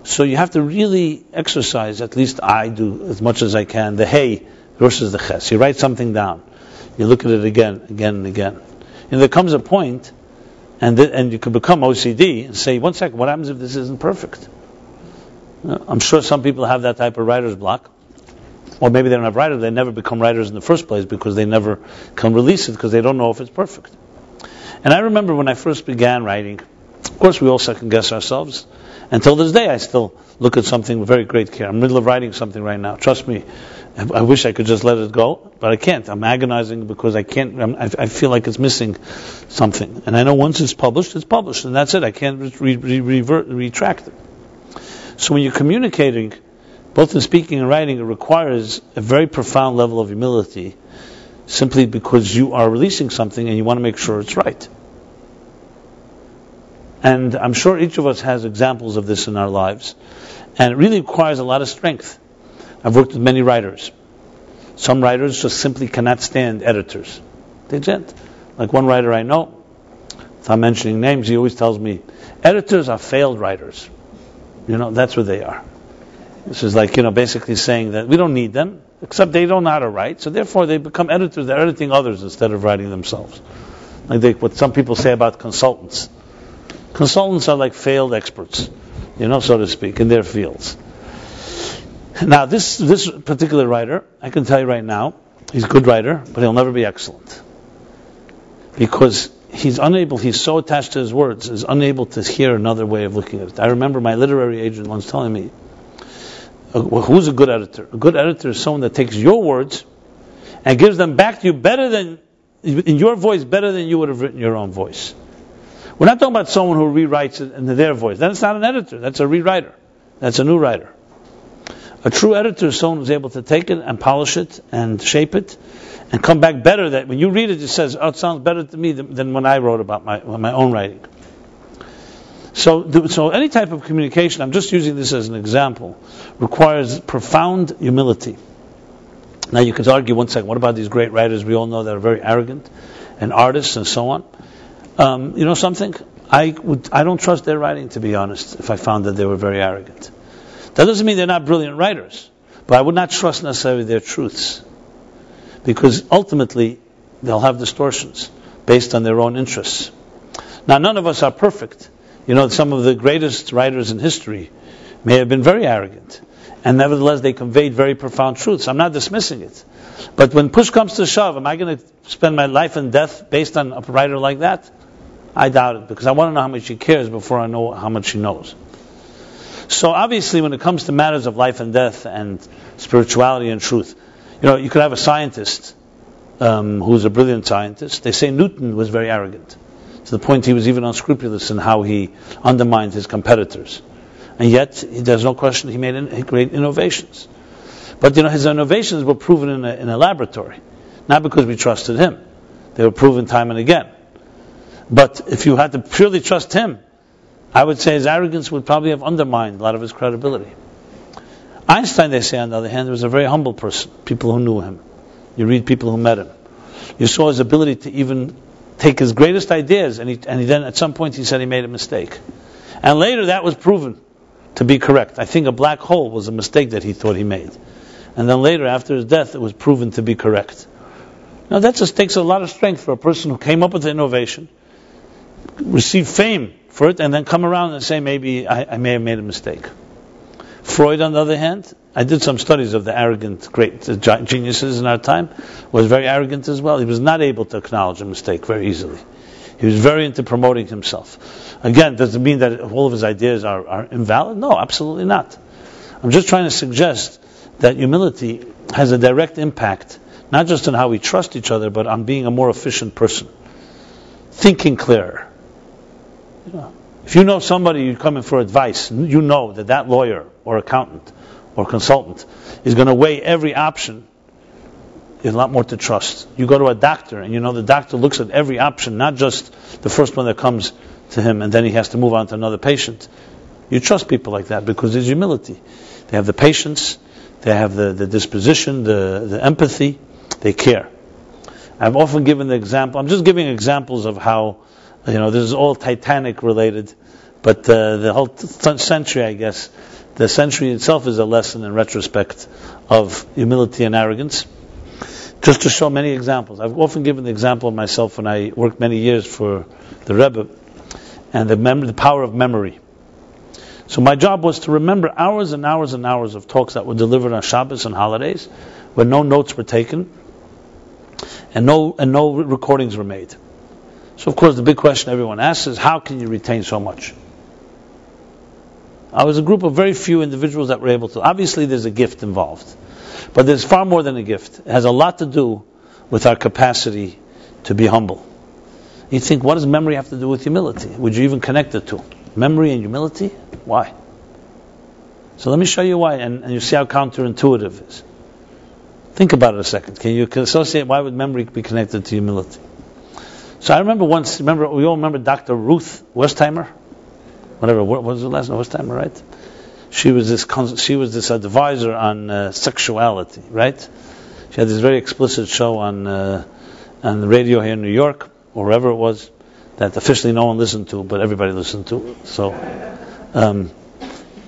So you have to really exercise, at least I do as much as I can, the hey versus the ches. You write something down. You look at it again and again. There comes a point, and you can become OCD and say, 1 second, what happens if this isn't perfect? I'm sure some people have that type of writer's block. Or maybe they don't have writers, they never become writers in the first place because they never can release it because they don't know if it's perfect. And I remember when I first began writing, of course we all second guess ourselves. Until this day I still look at something with very great care. I'm in the middle of writing something right now. Trust me, I wish I could just let it go, but I can't. I'm agonizing because I can't. I feel like it's missing something. And I know once it's published, and that's it. I can't retract it. So when you're communicating, both in speaking and writing, it requires a very profound level of humility, simply because you are releasing something and you want to make sure it's right. And I'm sure each of us has examples of this in our lives. And it really requires a lot of strength. I've worked with many writers. Some writers just simply cannot stand editors. They can't. Like one writer I know, if I'm mentioning names, he always tells me, editors are failed writers. That's what they are. This is like, basically saying that we don't need them, except they don't know how to write, so therefore they become editors. They're editing others instead of writing themselves. Like what some people say about consultants. Consultants are like failed experts, so to speak, in their fields. Now, this particular writer, I can tell you right now, he's a good writer, but he'll never be excellent. Because he's so attached to his words, is unable to hear another way of looking at it. I remember my literary agent once telling me, who's a good editor? A good editor is someone that takes your words and gives them back to you in your voice, better than you would have written your own voice. We're not talking about someone who rewrites it in their voice. That's not an editor. That's a rewriter. That's a new writer. A true editor is someone who's able to take it and polish it and shape it and come back better. That when you read it, it says, "Oh, it sounds better to me than when I wrote about my own writing." So any type of communication, I'm just using this as an example, requires profound humility. Now you could argue, 1 second, what about these great writers we all know that are very arrogant, and artists and so on? Something? I don't trust their writing, to be honest, if I found that they were very arrogant. That doesn't mean they're not brilliant writers, but I would not trust necessarily their truths, because ultimately they'll have distortions based on their own interests. Now, none of us are perfect. Some of the greatest writers in history may have been very arrogant, and nevertheless they conveyed very profound truths. I'm not dismissing it. But when push comes to shove, am I going to spend my life and death based on a writer like that? I doubt it, because I want to know how much he cares before I know how much he knows. So obviously when it comes to matters of life and death and spirituality and truth, you could have a scientist who's a brilliant scientist. They say Newton was very arrogant, to the point he was even unscrupulous in how he undermined his competitors. And yet, there's no question he made great innovations. But his innovations were proven in a laboratory, not because we trusted him. They were proven time and again. But if you had to purely trust him, I would say his arrogance would probably have undermined a lot of his credibility. Einstein, they say, on the other hand, was a very humble person. People who knew him. You read people who met him. You saw his ability to even take his greatest ideas, and he then at some point he said he made a mistake. And later that was proven to be correct. I think a black hole was a mistake that he thought he made. And then later, after his death, it was proven to be correct. Now that just takes a lot of strength for a person who came up with the innovation, receive fame for it, and then come around and say, maybe I may have made a mistake. Freud, on the other hand, I did some studies of the arrogant great geniuses in our time, was very arrogant as well. He was not able to acknowledge a mistake very easily. He was very into promoting himself. Again, does it mean that all of his ideas are invalid? No, absolutely not. I'm just trying to suggest that humility has a direct impact, not just on how we trust each other, but on being a more efficient person. Thinking clearer. If you know somebody, you're coming for advice, you know that lawyer or accountant or consultant is going to weigh every option, there's a lot more to trust. You go to a doctor, and you know the doctor looks at every option, not just the first one that comes to him, and then he has to move on to another patient. You trust people like that because there's humility. They have the patience, they have the disposition, the empathy, they care. I've often given the example, I'm just giving examples of how, this is all Titanic related, but the whole century, I guess, the century itself is a lesson in retrospect of humility and arrogance. Just to show many examples. I've often given the example of myself when I worked many years for the Rebbe, and the power of memory. So my job was to remember hours and hours and hours of talks that were delivered on Shabbos and holidays, where no notes were taken, and no recordings were made. So of course the big question everyone asks is, how can you retain so much? I was a group of very few individuals that were able to. Obviously there's a gift involved, but there's far more than a gift. It has a lot to do with our capacity to be humble. You think, what does memory have to do with humility? Would you even connect the two? Memory and humility? Why? So let me show you why, and you see how counterintuitive it is. Think about it a second. Can you associate why would memory be connected to humility? So I remember once, we all remember Dr. Ruth Westheimer? Whatever, what was her last name? Westheimer, right? She was this advisor on sexuality, right? She had this very explicit show on the radio here in New York, or wherever it was, that officially no one listened to, but everybody listened to. So,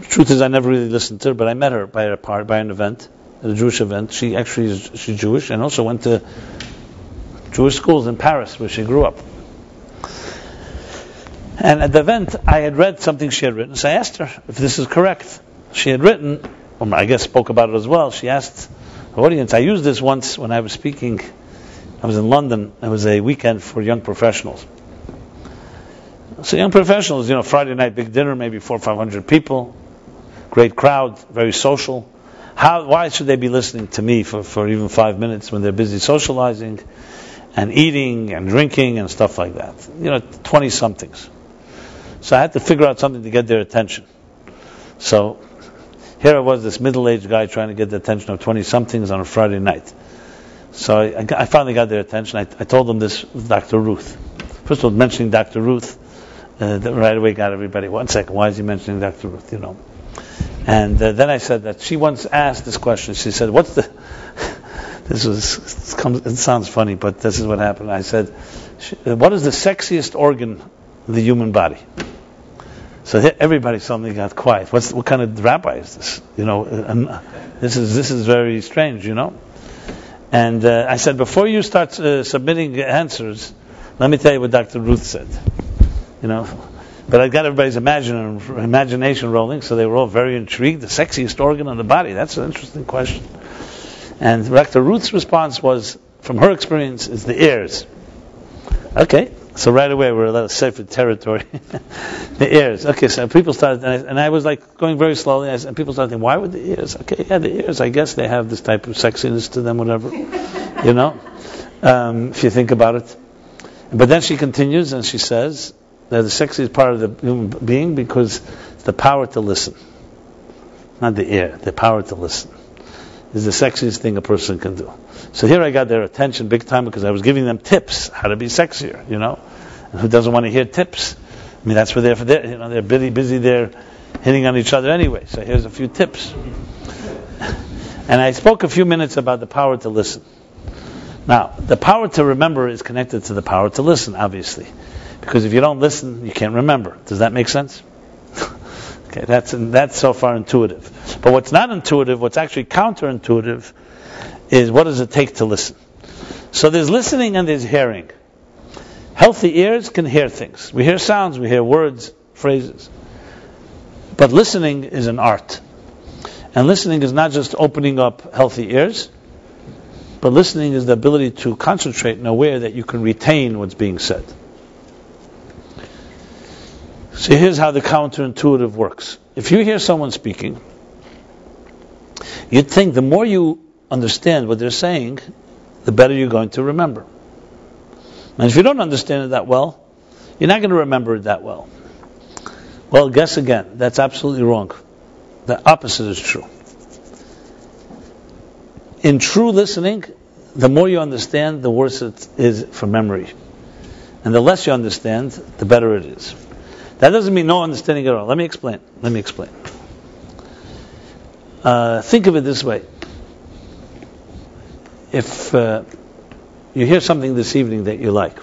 truth is, I never really listened to her, but I met her by an event, at a Jewish event. She's Jewish, and also went to Jewish schools in Paris, where she grew up. And at the event, I had read something she had written, so I asked her if this is correct. She had written, or I guess spoke about it as well, she asked the audience, I used this once when I was speaking, I was in London, it was a weekend for young professionals. So young professionals, Friday night, big dinner, maybe 400 or 500 people, great crowd, very social. Why should they be listening to me for even 5 minutes when they're busy socializing and eating and drinking and stuff like that? 20-somethings. So I had to figure out something to get their attention. So here I was, this middle-aged guy trying to get the attention of 20-somethings on a Friday night. So I finally got their attention. I told them this with Dr. Ruth. First of all, mentioning Dr. Ruth, that right away got everybody, 1 second, why is he mentioning Dr. Ruth, And then I said that she once asked this question. She said, it sounds funny, but this is what happened. I said, what is the sexiest organ of the human body? So everybody suddenly got quiet. What kind of rabbi is this? And this is very strange, And I said, before you start submitting answers, let me tell you what Dr. Ruth said. But I got everybody's imagination rolling, so they were all very intrigued. The sexiest organ on the body, that's an interesting question. And Dr. Ruth's response was, from her experience, is the ears. Okay, so right away we're a little safer territory. The ears. Okay, so people started, and I was like going very slowly, and people started thinking, why would the ears? Okay, yeah, the ears, I guess they have this type of sexiness to them, whatever. If you think about it. But then she continues, and she says, they're the sexiest part of the human being because it's the power to listen. Not the ear, the power to listen is the sexiest thing a person can do. So here I got their attention big time because I was giving them tips how to be sexier, And who doesn't want to hear tips? I mean, that's what they're for. They're busy there hitting on each other anyway. So here's a few tips. And I spoke a few minutes about the power to listen. Now, the power to remember is connected to the power to listen, obviously. Because if you don't listen, you can't remember. Does that make sense? Okay, that's so far intuitive. But what's not intuitive, what's actually counterintuitive, is what does it take to listen? So there's listening and there's hearing. Healthy ears can hear things. We hear sounds, we hear words, phrases. But listening is an art. And listening is not just opening up healthy ears, but listening is the ability to concentrate and aware that you can retain what's being said. So here's how the counterintuitive works. If you hear someone speaking, You'd think the more you understand what they're saying, the better you're going to remember. And if you don't understand it that well, you're not going to remember it that well. Well, guess again. That's absolutely wrong. The opposite is true. In true listening, the more you understand, the worse it is for memory. And the less you understand, the better it is. That doesn't mean no understanding at all. Let me explain. Think of it this way. If you hear something this evening that you like,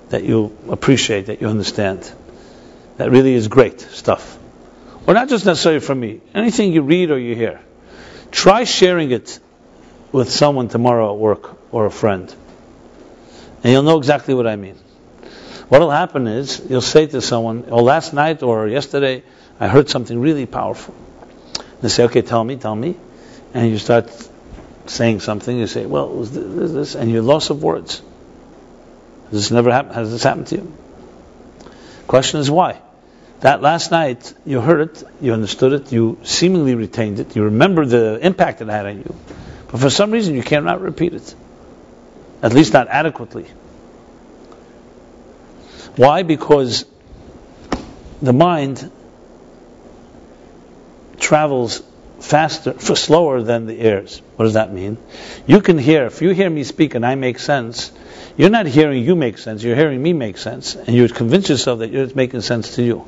that you appreciate, that you understand, that really is great stuff, or not just necessarily from me, anything you read or you hear, try sharing it with someone tomorrow at work or a friend, and you'll know exactly what I mean. What will happen is you'll say to someone, "Oh, last night or yesterday, I heard something really powerful." They say, "Okay, tell me," and you start saying something. You say, "Well, it was this," and you're loss of words. Has this never happened? Has this happened to you? Question is why? That last night you heard it, you understood it, you seemingly retained it, you remember the impact it had on you, but for some reason you cannot repeat it, at least not adequately. Why? Because the mind travels slower than the ears. What does that mean? You can hear, if you hear me speak and I make sense, you're not hearing you make sense, you're hearing me make sense, and you would convince yourself that it's making sense to you.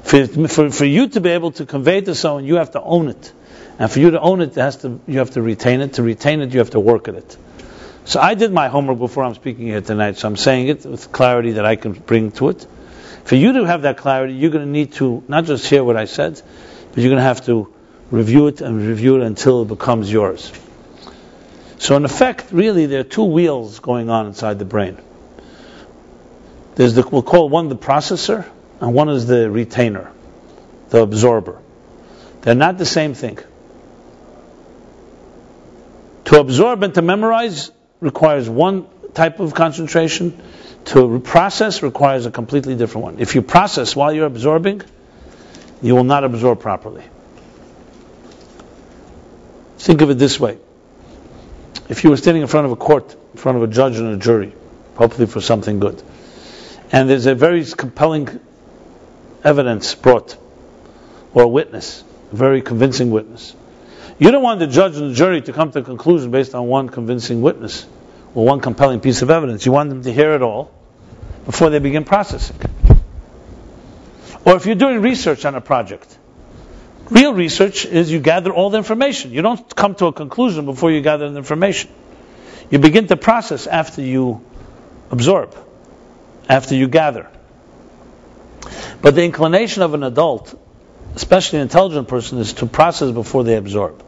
For you to be able to convey it to someone, you have to own it. And for you to own it, you have to retain it. To retain it, you have to work at it. So I did my homework before I'm speaking here tonight, so I'm saying it with clarity that I can bring to it. For you to have that clarity, you're going to need to not just hear what I said, but you're going to have to review it until it becomes yours. So in effect, really, there are two wheels going on inside the brain. We'll call one the processor, and one is the retainer, the absorber. They're not the same thing. To absorb and to memorize requires one type of concentration. To process requires a completely different one. If you process while you're absorbing, you will not absorb properly. Think of it this way. If you were standing in front of a court, in front of a judge and a jury, hopefully for something good, and there's a very compelling evidence brought, or a witness, a very convincing witness. You don't want the judge and the jury to come to a conclusion based on one convincing witness or one compelling piece of evidence. You want them to hear it all before they begin processing. Or if you're doing research on a project, real research is you gather all the information. You don't come to a conclusion before you gather the information. You begin to process after you absorb, after you gather. But the inclination of an adult, especially an intelligent person, is to process before they absorb.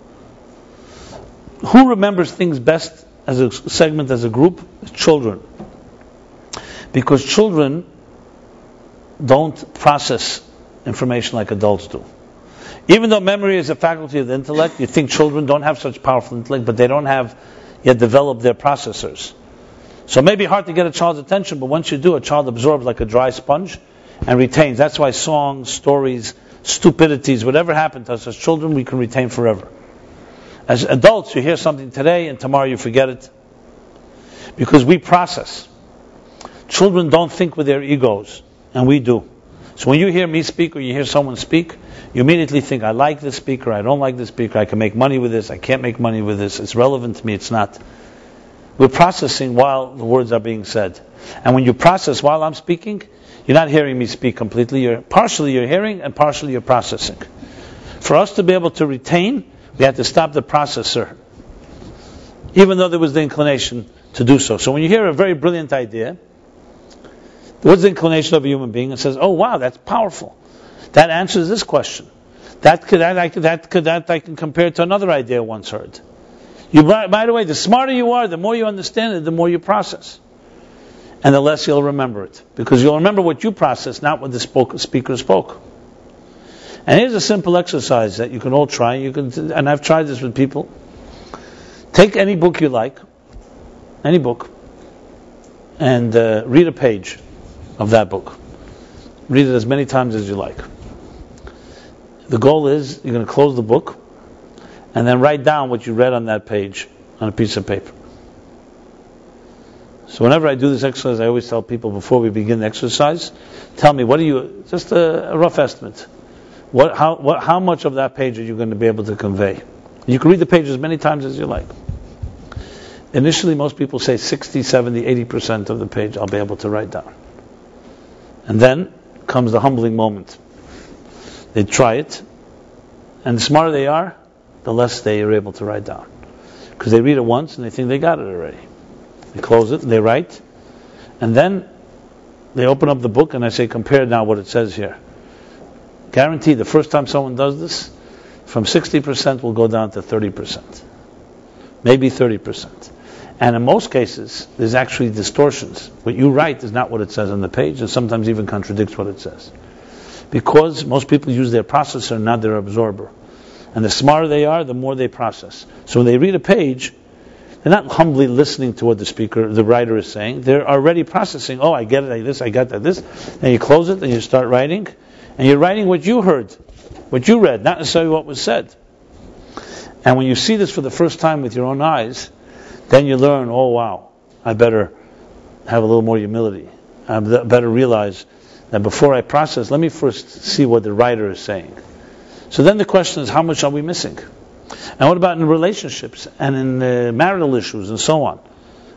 Who remembers things best as a segment, as a group? Children. Because children don't process information like adults do. Even though memory is a faculty of the intellect, you think children don't have such powerful intellect, but they don't have yet developed their processors. So it may be hard to get a child's attention, but once you do, a child absorbs like a dry sponge and retains. That's why songs, stories, stupidities, whatever happened to us as children, we can retain forever. As adults, you hear something today and tomorrow you forget it. Because we process. Children don't think with their egos, and we do. So when you hear me speak or you hear someone speak, you immediately think, I like this speaker, I don't like this speaker, I can make money with this, I can't make money with this, it's relevant to me, it's not. We're processing while the words are being said. And when you process while I'm speaking, you're not hearing me speak completely, partially you're hearing and partially you're processing. For us to be able to retain, we had to stop the processor, even though there was the inclination to do so. So when you hear a very brilliant idea, what's the inclination of a human being? It says, oh wow, that's powerful. That answers this question. That I can compare to another idea I once heard. By the way, the smarter you are, the more you understand it, the more you process. And the less you'll remember it. Because you'll remember what you processed, not what the speaker spoke. And here's a simple exercise that you can all try. And I've tried this with people. Take any book you like, any book, and read a page of that book. Read it as many times as you like. The goal is, you're going to close the book, and then write down what you read on that page on a piece of paper. So whenever I do this exercise, I always tell people before we begin the exercise, tell me, just a rough estimate. How much of that page are you going to be able to convey? You can read the page as many times as you like. Initially, most people say 60, 70, 80% of the page I'll be able to write down. And then comes the humbling moment. They try it, and the smarter they are, the less they are able to write down. Because they read it once and they think they got it already. They close it, and they write, and then they open up the book and I say, compare now what it says here. Guaranteed, the first time someone does this, from 60% will go down to 30%. Maybe 30%. And in most cases, there's actually distortions. What you write is not what it says on the page, and sometimes even contradicts what it says. Because most people use their processor, not their absorber. And the smarter they are, the more they process. So when they read a page, they're not humbly listening to what the writer is saying. They're already processing, I get it like this, I got that this. And you close it and you start writing. And you're writing what you heard, what you read, not necessarily what was said. And when you see this for the first time with your own eyes, then you learn, wow, I better have a little more humility. I better realize that before I process, let me first see what the writer is saying. So then the question is, how much are we missing? And what about in relationships and in marital issues and so on?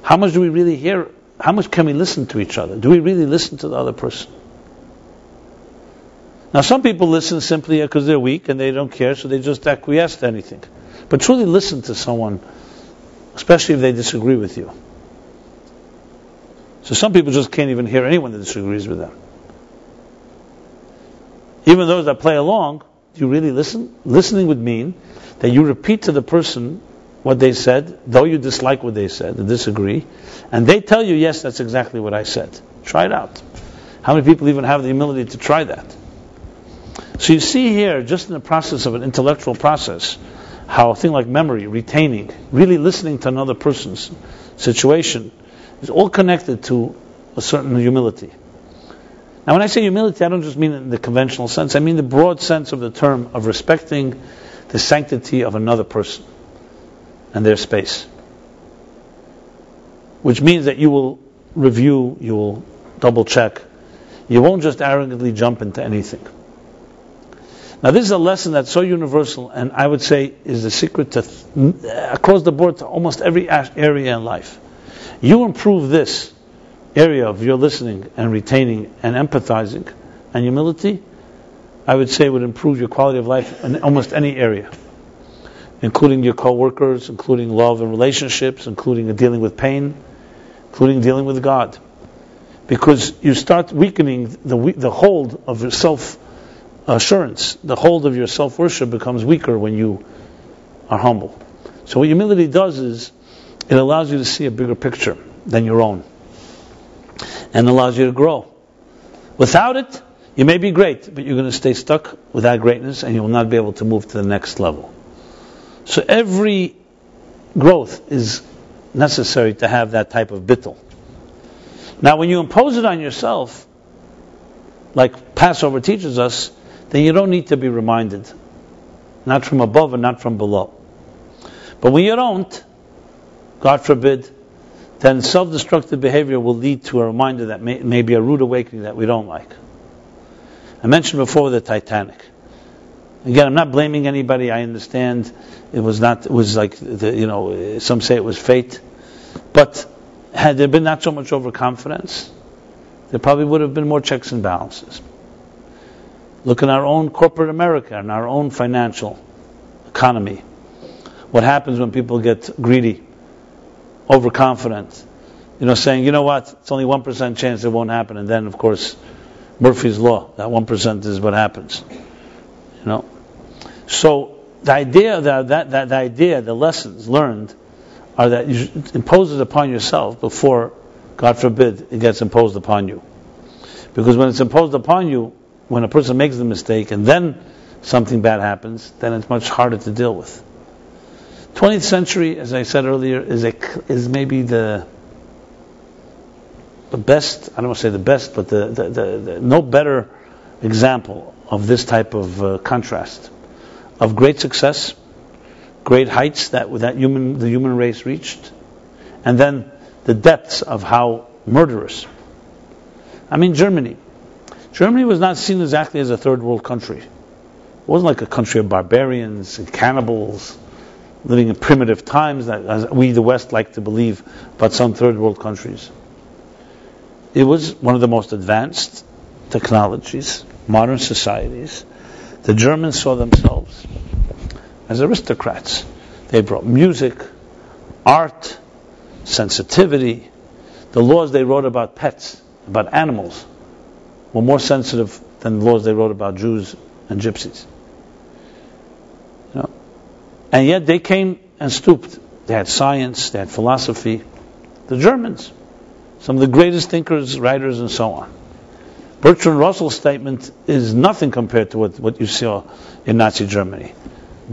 How much do we really hear? How much can we listen to each other? Do we really listen to the other person? Now some people listen simply because they're weak and they don't care, so they just acquiesce to anything. But truly listen to someone, especially if they disagree with you. So some people just can't even hear anyone that disagrees with them. Even those that play along, do you really listen? Listening would mean that you repeat to the person what they said, though you dislike what they said and disagree, and they tell you, yes, that's exactly what I said. Try it out. How many people even have the humility to try that? So you see here, just in the process of an intellectual process, how a thing like memory, retaining, really listening to another person's situation is all connected to a certain humility. Now when I say humility, I don't just mean it in the conventional sense, I mean the broad sense of the term of respecting the sanctity of another person and their space. Which means that you will review, you will double check, you won't just arrogantly jump into anything. Now this is a lesson that's so universal, and I would say is the secret to across the board to almost every area in life. You improve this area of your listening and retaining and empathizing and humility, I would say would improve your quality of life in almost any area, including your co-workers, including love and relationships, including dealing with pain, including dealing with God. Because you start weakening the hold of your self-assurance. The hold of your self-worship becomes weaker when you are humble. So what humility does is it allows you to see a bigger picture than your own, and allows you to grow. Without it, you may be great, but you're going to stay stuck with that greatness and you will not be able to move to the next level. So every growth is necessary to have that type of bittul. Now when you impose it on yourself, like Passover teaches us, then you don't need to be reminded. Not from above and not from below. But when you don't, God forbid, then self-destructive behavior will lead to a reminder that may be a rude awakening that we don't like. I mentioned before the Titanic. Again, I'm not blaming anybody. I understand it was like, some say it was fate. But had there been not so much overconfidence, there probably would have been more checks and balances. Look in our own corporate America and our own financial economy. What happens when people get greedy, overconfident, saying, you know what, it's only 1% chance it won't happen, and then, of course, Murphy's Law, that 1% is what happens. So the idea, the lessons learned are that you impose it upon yourself before, God forbid, it gets imposed upon you. Because when it's imposed upon you, when a person makes the mistake and then something bad happens, then it's much harder to deal with. 20th century, as I said earlier, is maybe the best, I don't want to say the best, but the no better example of this type of contrast. Of great success, great heights that the human race reached, and then the depths of how murderous. I mean, Germany was not seen exactly as a third world country. It wasn't like a country of barbarians and cannibals living in primitive times, that, as we, the West, like to believe about some third world countries. It was one of the most advanced technologies, modern societies. The Germans saw themselves as aristocrats. They brought music, art, sensitivity. The laws they wrote about pets, about animals, were more sensitive than the laws they wrote about Jews and gypsies. And yet they came and stooped. They had science, they had philosophy. The Germans, some of the greatest thinkers, writers, and so on. Bertrand Russell's statement is nothing compared to what you saw in Nazi Germany.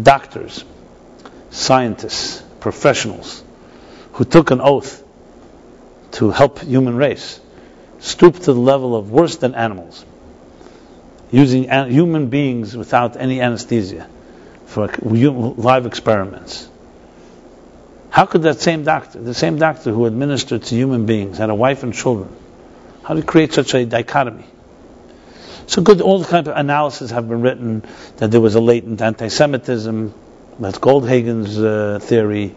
Doctors, scientists, professionals who took an oath to help human race stooped to the level of worse than animals, using human beings without any anesthesia for live experiments. How could that same doctor, the same doctor who administered to human beings, had a wife and children, how did he create such a dichotomy? So good, all kinds of analysis have been written that there was a latent anti-Semitism. That's Goldhagen's theory,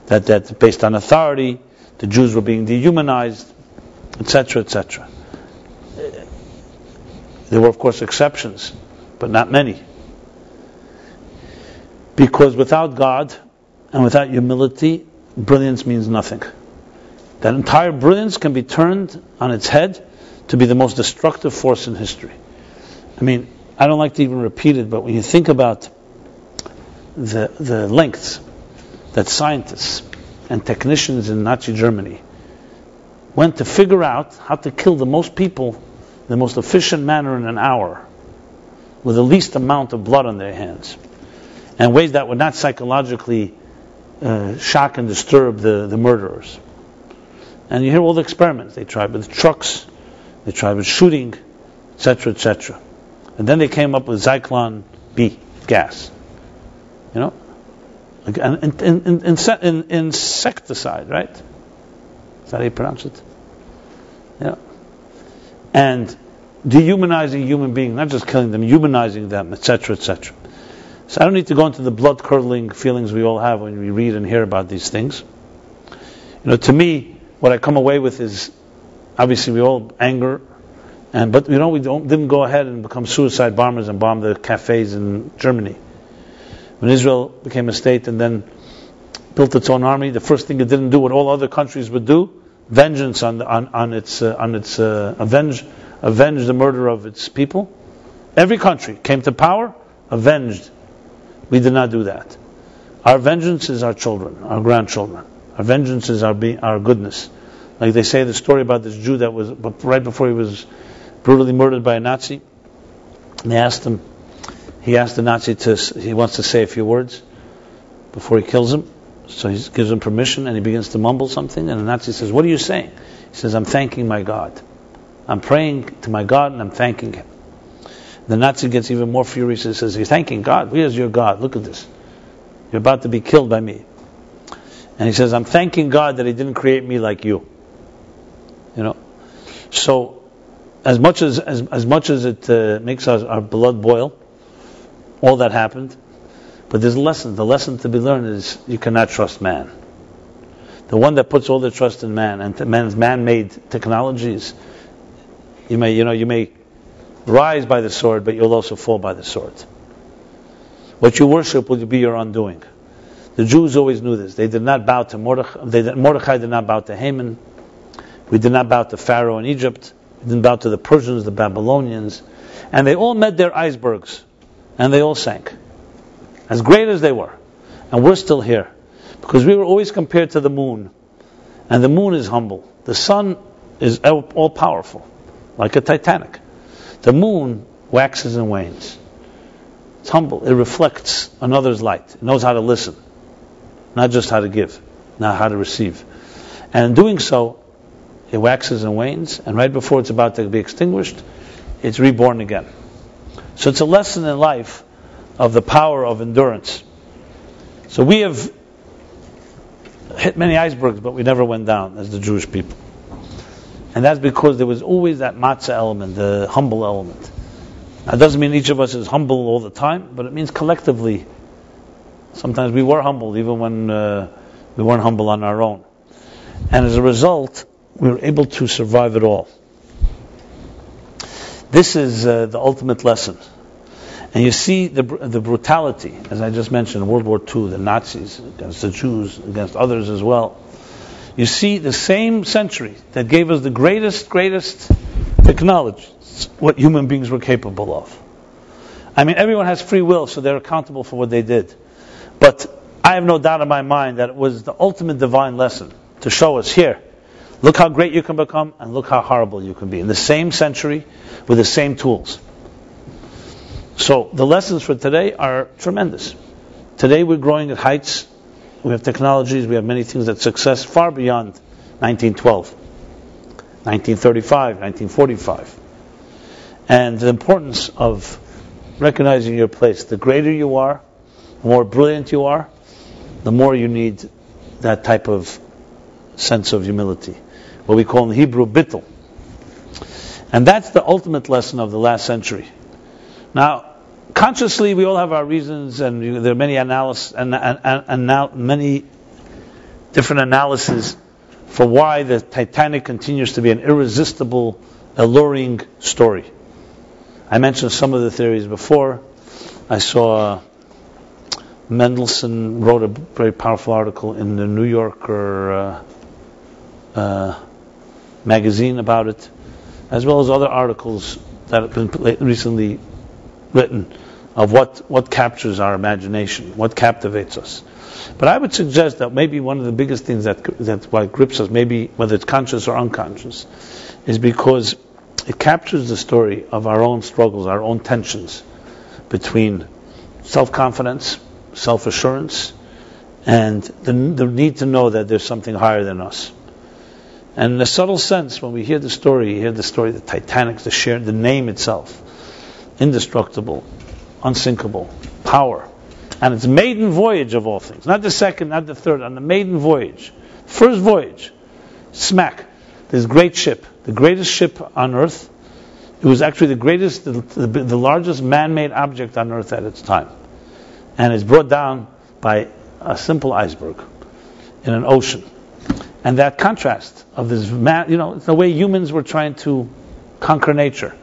that based on authority, the Jews were being dehumanized, etc., etc. There were, of course, exceptions, but not many. Because without God and without humility, brilliance means nothing. That entire brilliance can be turned on its head to be the most destructive force in history. I mean, I don't like to even repeat it, but when you think about the lengths that scientists and technicians in Nazi Germany went to figure out how to kill the most people in the most efficient manner in an hour with the least amount of blood on their hands, and ways that would not psychologically shock and disturb the murderers. And you hear all the experiments. They tried with trucks, they tried with shooting, etc., etc. And then they came up with Zyklon B gas. Like insecticide, right? Is that how you pronounce it? Yeah. And dehumanizing human beings, not just killing them, humanizing them, etc., etc. So I don't need to go into the blood-curdling feelings we all have when we read and hear about these things. To me, what I come away with is, obviously we all anger, but we didn't go ahead and become suicide bombers and bomb the cafes in Germany. When Israel became a state and then built its own army, the first thing it didn't do what all other countries would do: vengeance avenge the murder of its people. Every country came to power, avenged. We did not do that. Our vengeance is our children, our grandchildren. Our vengeance is our goodness. Like they say the story about this Jew that was right before he was brutally murdered by a Nazi. And he asked the Nazi he wants to say a few words before he kills him. So he gives him permission and he begins to mumble something, and the Nazi says, "What are you saying?" He says, "I'm thanking my God. I'm praying to my God and I'm thanking Him." The Nazi gets even more furious and says, "You're thanking God? Where's your God? Look at this. You're about to be killed by me." And he says, "I'm thanking God that He didn't create me like you." So as much as it makes our blood boil, all that happened, but there's a lesson. The lesson to be learned is you cannot trust man. The one that puts all the trust in man and man's man-made technologies, you may rise by the sword, but you'll also fall by the sword. What you worship will be your undoing. The Jews always knew this. They did not bow to Mordechai. Mordechai did not bow to Haman. We did not bow to Pharaoh in Egypt. We didn't bow to the Persians, the Babylonians. And they all met their icebergs. And they all sank. As great as they were. And we're still here. Because we were always compared to the moon. And the moon is humble. The sun is all powerful. Like a Titanic. The moon waxes and wanes. It's humble. It reflects another's light. It knows how to listen. Not just how to give. Not how to receive. And in doing so, it waxes and wanes. And right before it's about to be extinguished, it's reborn again. So it's a lesson in life of the power of endurance. So we have hit many icebergs, but we never went down as the Jewish people. And that's because there was always that matzah element, the humble element. Now, it doesn't mean each of us is humble all the time, but it means collectively, sometimes we were humble even when we weren't humble on our own. And as a result, we were able to survive it all. This is the ultimate lesson. And you see the brutality, as I just mentioned, in World War II, the Nazis against the Jews, against others as well. You see the same century that gave us the greatest technology, what human beings were capable of. I mean, everyone has free will, so they're accountable for what they did. But I have no doubt in my mind that it was the ultimate divine lesson to show us here, look how great you can become and look how horrible you can be in the same century with the same tools. So the lessons for today are tremendous. Today we're growing at heights. We have technologies, we have many things that success far beyond 1912, 1935, 1945. And the importance of recognizing your place. The greater you are, the more brilliant you are, the more you need that type of sense of humility. What we call in Hebrew, bittul. And that's the ultimate lesson of the last century. Now, consciously, we all have our reasons, and there are many analysis and many different analyses for why the Titanic continues to be an irresistible, alluring story. I mentioned some of the theories before. I saw Mendelssohn wrote a very powerful article in the New Yorker magazine about it, as well as other articles that have been recently written of what captures our imagination, what captivates us. But I would suggest that maybe one of the biggest things that what grips us, maybe whether it's conscious or unconscious, is because it captures the story of our own struggles, our own tensions between self-confidence, self-assurance, and the need to know that there's something higher than us. And in a subtle sense, when we hear the story, you hear the story of the Titanic, the name itself, indestructible, unsinkable, power. And it's maiden voyage of all things. Not the second, not the third, on the maiden voyage. First voyage, smack, this great ship, the greatest ship on earth. It was actually the greatest, the largest man-made object on earth at its time. And it's brought down by a simple iceberg in an ocean. And that contrast of this it's the way humans were trying to conquer nature.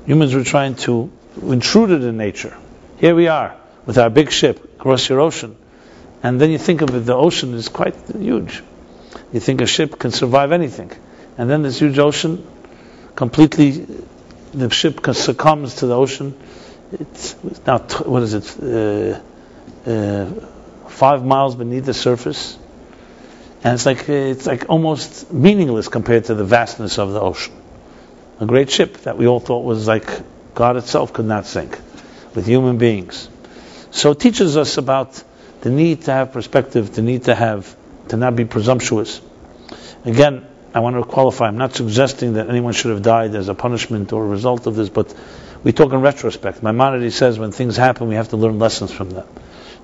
Humans were trying to intrude it in nature. Here we are with our big ship across your ocean. And then you think of it, the ocean is quite huge. You think a ship can survive anything. And then this huge ocean, completely, the ship succumbs to the ocean. It's now, 5 miles beneath the surface. And it's like almost meaningless compared to the vastness of the ocean. A great ship that we all thought was like God itself could not sink with human beings. So it teaches us about the need to have perspective, the need to not be presumptuous. Again, I want to qualify, I'm not suggesting that anyone should have died as a punishment or a result of this, but we talk in retrospect. Maimonides says when things happen, we have to learn lessons from them.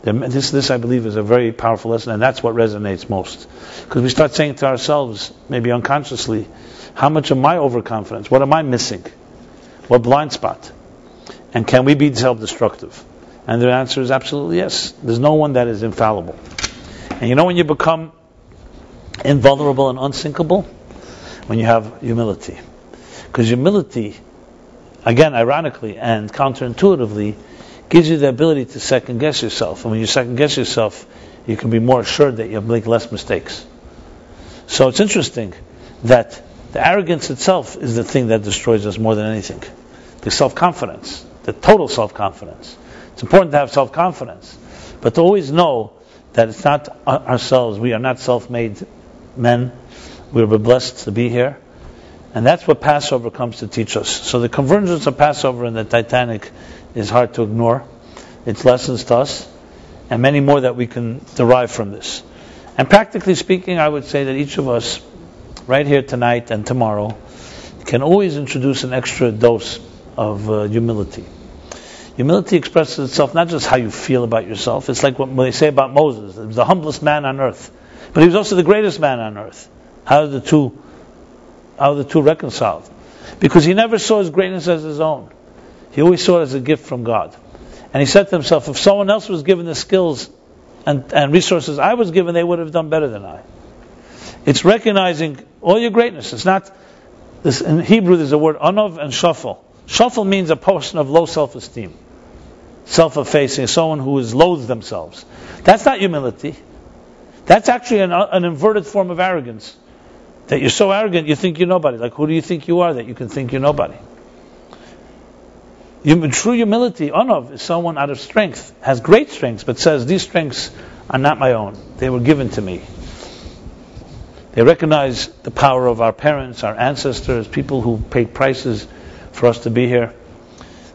This, I believe, is a very powerful lesson, and that's what resonates most. Because we start saying to ourselves, maybe unconsciously, how much of my overconfidence, what am I missing? What blind spot? And can we be self-destructive? And the answer is absolutely yes. There's no one that is infallible. And when you become invulnerable and unsinkable? When you have humility. Because humility, again, ironically and counterintuitively, gives you the ability to second guess yourself. And when you second guess yourself, you can be more assured that you'll make less mistakes. So it's interesting that the arrogance itself is the thing that destroys us more than anything. The self-confidence, the total self-confidence. It's important to have self-confidence, but to always know that it's not ourselves. We are not self-made men. We're blessed to be here. And that's what Passover comes to teach us. So the convergence of Passover and the Titanic is hard to ignore. It's lessons to us, and many more that we can derive from this. And practically speaking, I would say that each of us, right here tonight and tomorrow, can always introduce an extra dose of humility. Humility expresses itself not just how you feel about yourself. It's like what they say about Moses. He was the humblest man on earth. But he was also the greatest man on earth. How are the two reconciled? Because he never saw his greatness as his own. He always saw it as a gift from God. And he said to himself, if someone else was given the skills and resources I was given, they would have done better than I. It's recognizing all your greatness. It's not this. In Hebrew, there's a word anov and shafal. Shafal means a person of low self-esteem, self-effacing, someone who is loathes themselves. That's not humility. That's actually an inverted form of arrogance. That you're so arrogant, you think you're nobody. Like, who do you think you are that you can think you're nobody? True humility, anov, is someone out of strength, has great strengths, but says, these strengths are not my own. They were given to me. They recognize the power of our parents, our ancestors, people who paid prices for us to be here.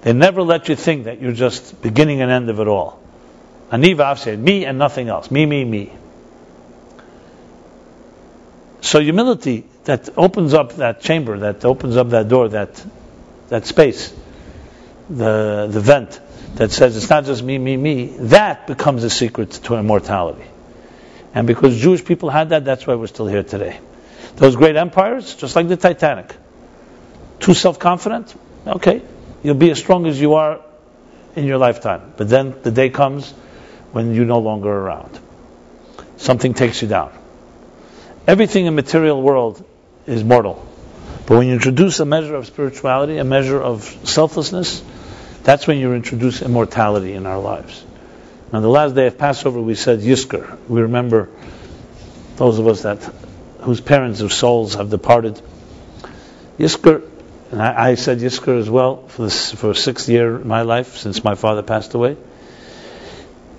They never let you think that you're just beginning and end of it all. Ani v'afsed, me and nothing else. Me. So humility, that opens up that chamber, that opens up that door, that space, the vent that says it's not just me, that becomes a secret to immortality. And because Jewish people had that, that's why we're still here today. Those great empires, just like the Titanic, too self-confident, okay, you'll be as strong as you are in your lifetime. But then the day comes when you're no longer around. Something takes you down. Everything in the material world is mortal. But when you introduce a measure of spirituality, a measure of selflessness, that's when you introduce immortality in our lives. On the last day of Passover, we said Yizkor. We remember those of us whose parents or souls have departed. Yizkor, and I said Yizkor as well for a sixth year in my life since my father passed away.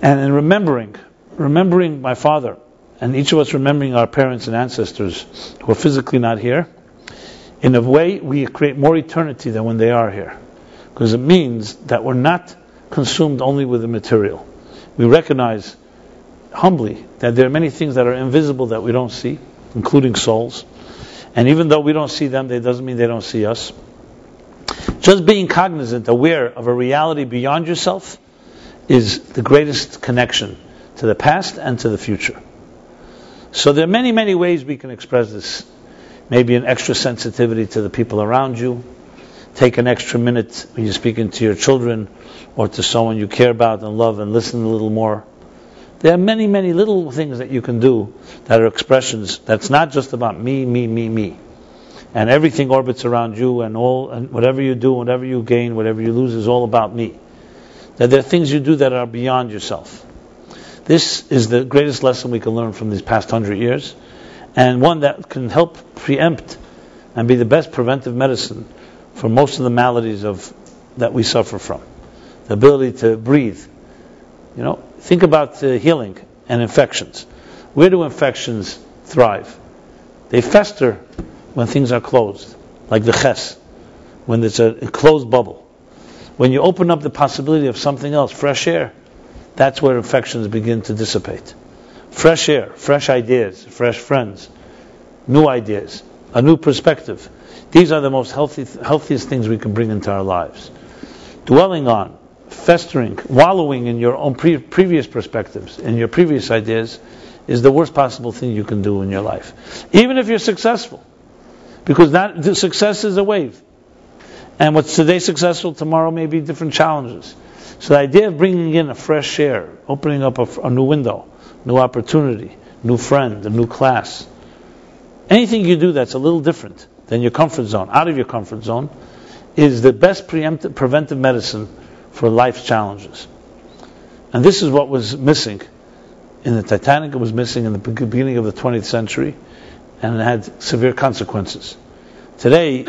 And in remembering my father, and each of us remembering our parents and ancestors who are physically not here, in a way we create more eternity than when they are here. Because it means that we're not consumed only with the material. We recognize humbly that there are many things that are invisible that we don't see, including souls. And even though we don't see them, that doesn't mean they don't see us. Just being cognizant, aware of a reality beyond yourself is the greatest connection to the past and to the future. So there are many, many ways we can express this. Maybe an extra sensitivity to the people around you. Take an extra minute when you're speaking to your children or to someone you care about and love and listen a little more. There are many, many little things that you can do that are expressions that's not just about me. And everything orbits around you, and whatever you do, whatever you gain, whatever you lose is all about me. That there are things you do that are beyond yourself. This is the greatest lesson we can learn from these past 100 years, and one that can help preempt and be the best preventive medicine for most of the maladies that we suffer from. The ability to breathe. Think about healing and infections. Where do infections thrive? They fester when things are closed, like the ches, when there's a closed bubble. When you open up the possibility of something else, fresh air, that's where infections begin to dissipate. Fresh air, fresh ideas, fresh friends, new ideas, a new perspective. These are the most healthiest things we can bring into our lives. Dwelling on, festering, wallowing in your own previous perspectives, in your previous ideas, is the worst possible thing you can do in your life. Even if you're successful. Because the success is a wave. And what's today successful, tomorrow may be different challenges. So the idea of bringing in a fresh air, opening up a new window, new opportunity, new friend, a new class, anything you do that's a little different than your comfort zone, out of your comfort zone, is the best preventive medicine for life's challenges. And this is what was missing in the Titanic. It was missing in the beginning of the 20th century, and it had severe consequences. Today,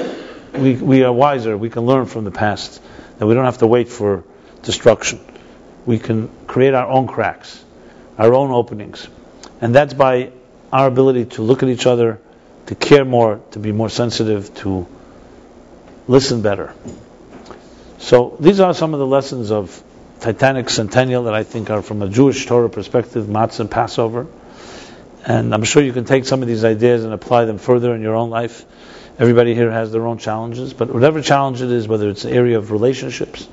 we are wiser. We can learn from the past, that we don't have to wait for destruction. We can create our own cracks, our own openings. And that's by our ability to look at each other, to care more, to be more sensitive, to listen better. So these are some of the lessons of Titanic Centennial that I think are from a Jewish Torah perspective, matzah and Passover. And I'm sure you can take some of these ideas and apply them further in your own life. Everybody here has their own challenges, but whatever challenge it is, whether it's an area of relationships,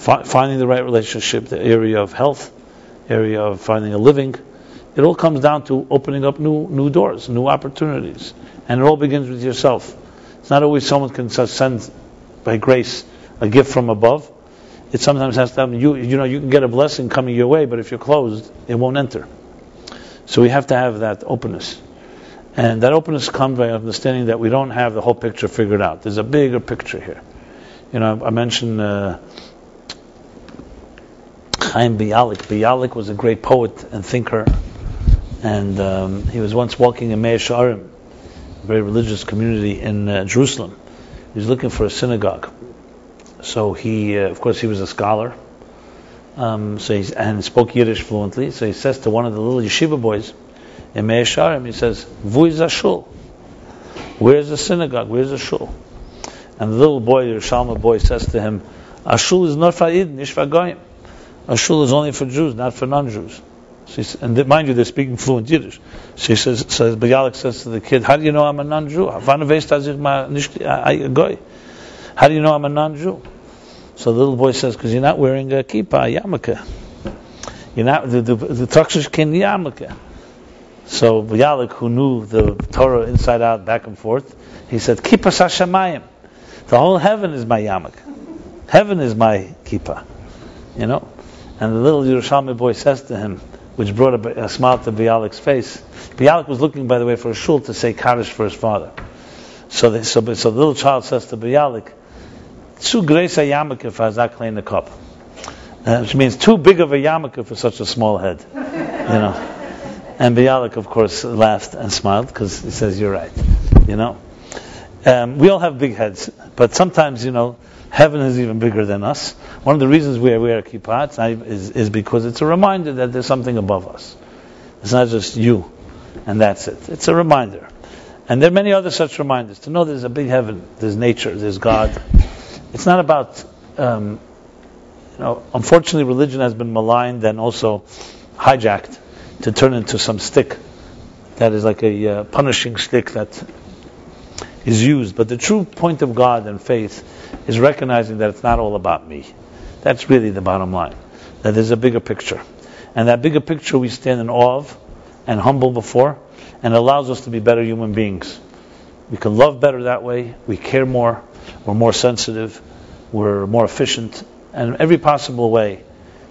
finding the right relationship, the area of health, area of finding a living. It all comes down to opening up new doors, new opportunities. And it all begins with yourself. It's not always someone can send, by grace, a gift from above. It sometimes has to happen. You can get a blessing coming your way, but if you're closed, it won't enter. So we have to have that openness. And that openness comes by understanding that we don't have the whole picture figured out. There's a bigger picture here. I mentioned Chaim Bialik. Bialik was a great poet and thinker. And he was once walking in Mea She'arim, a very religious community in Jerusalem. He was looking for a synagogue. So he, of course, he was a scholar. And spoke Yiddish fluently. So he says to one of the little yeshiva boys in Mea She'arim, he says, "Vui's a shul? Where's the synagogue? Where's the shul?" And the little boy, the Yerushalmi boy, says to him, "A shul is not for Yidden, nicht for Goyim. A shul is only for Jews, not for non-Jews." And mind you, they're speaking fluent Yiddish. So Bialik says to the kid, "How do you know I'm a non-Jew? How do you know I'm a non-Jew?" So the little boy says, "Because you're not wearing a kippah, a yarmulke. You're not the Takshish kin yarmulke." So Bialik, who knew the Torah inside out, back and forth, he said, "Kippah hashamayim. The whole heaven is my yarmulke. Heaven is my kippah." And the little Yerushalmi boy says to him, which brought a smile to Bialik's face. Bialik was looking, by the way, for a shul to say Kaddish for his father. So the little child says to Bialik, "Too great a yarmulke for Hazak Klein the cup," which means too big of a yarmulke for such a small head. And Bialik, of course, laughed and smiled because he says, "You're right." We all have big heads, but sometimes, heaven is even bigger than us. One of the reasons we wear a kippah is because it's a reminder that there's something above us. It's not just you, and that's it. It's a reminder. And there are many other such reminders. To know there's a big heaven, there's nature, there's God. It's not about, unfortunately religion has been maligned and also hijacked to turn into some stick that is like a punishing stick that is used. But the true point of God and faith is recognizing that it's not all about me. That's really the bottom line. That there's a bigger picture. And that bigger picture we stand in awe of and humble before, and allows us to be better human beings. We can love better that way, we care more, we're more sensitive, we're more efficient, and in every possible way,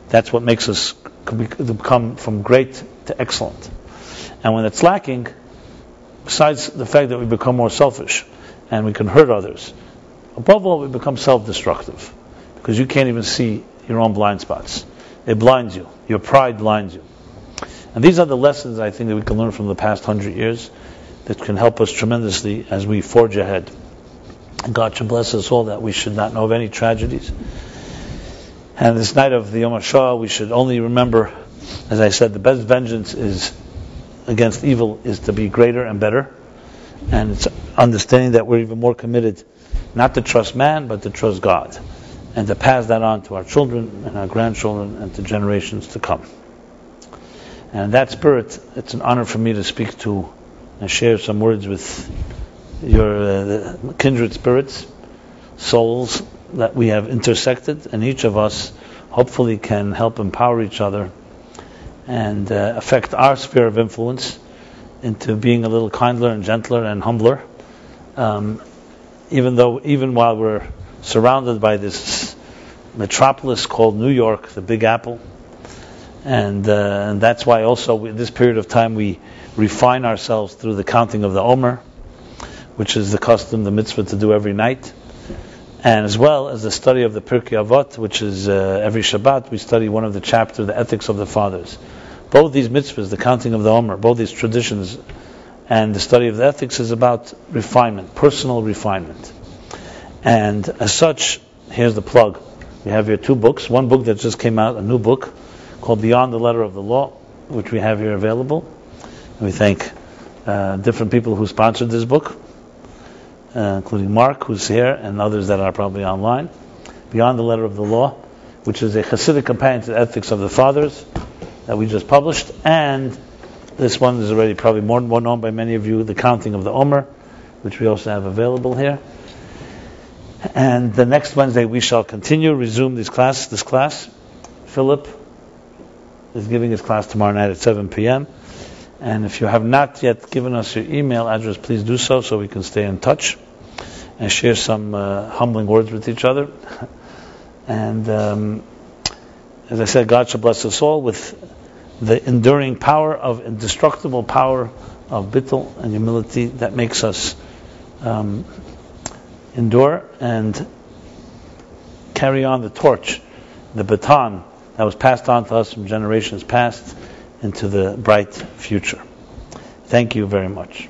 that's what makes us become from great to excellent. And when it's lacking, besides the fact that we become more selfish and we can hurt others, above all, we become self-destructive because you can't even see your own blind spots. It blinds you. Your pride blinds you. And these are the lessons, I think, that we can learn from the past 100 years that can help us tremendously as we forge ahead. And God should bless us all that we should not know of any tragedies. And this night of the Yom HaShoah, we should only remember, as I said, the best vengeance is against evil is to be greater and better. And it's understanding that we're even more committed not to trust man, but to trust God. And to pass that on to our children and our grandchildren and to generations to come. And in that spirit, it's an honor for me to speak to and share some words with your kindred spirits, souls that we have intersected, and each of us hopefully can help empower each other and affect our sphere of influence into being a little kinder and gentler and humbler. Even while we're surrounded by this metropolis called New York, the Big Apple, and that's why also in this period of time we refine ourselves through the counting of the Omer, which is the custom, the mitzvah to do every night, and as well as the study of the Pirkei Avot, which is every Shabbat we study one of the chapters, the ethics of the fathers. Both these mitzvahs, the counting of the Omer, both these traditions, and the study of the ethics is about refinement, personal refinement. And as such, here's the plug. We have here two books. One book that just came out, a new book, called Beyond the Letter of the Law, which we have here available. And we thank different people who sponsored this book, including Mark, who's here, and others that are probably online. Beyond the Letter of the Law, which is a Hasidic companion to the Ethics of the Fathers that we just published. And this one is already probably more known by many of you, The Counting of the Omer, which we also have available here. And the next Wednesday we shall resume this class. Philip is giving his class tomorrow night at 7 p.m. And if you have not yet given us your email address, please do so we can stay in touch and share some humbling words with each other. And as I said, God shall bless us all with the enduring power of indestructible power of bittul and humility that makes us endure and carry on the torch, the baton that was passed on to us from generations past into the bright future. Thank you very much.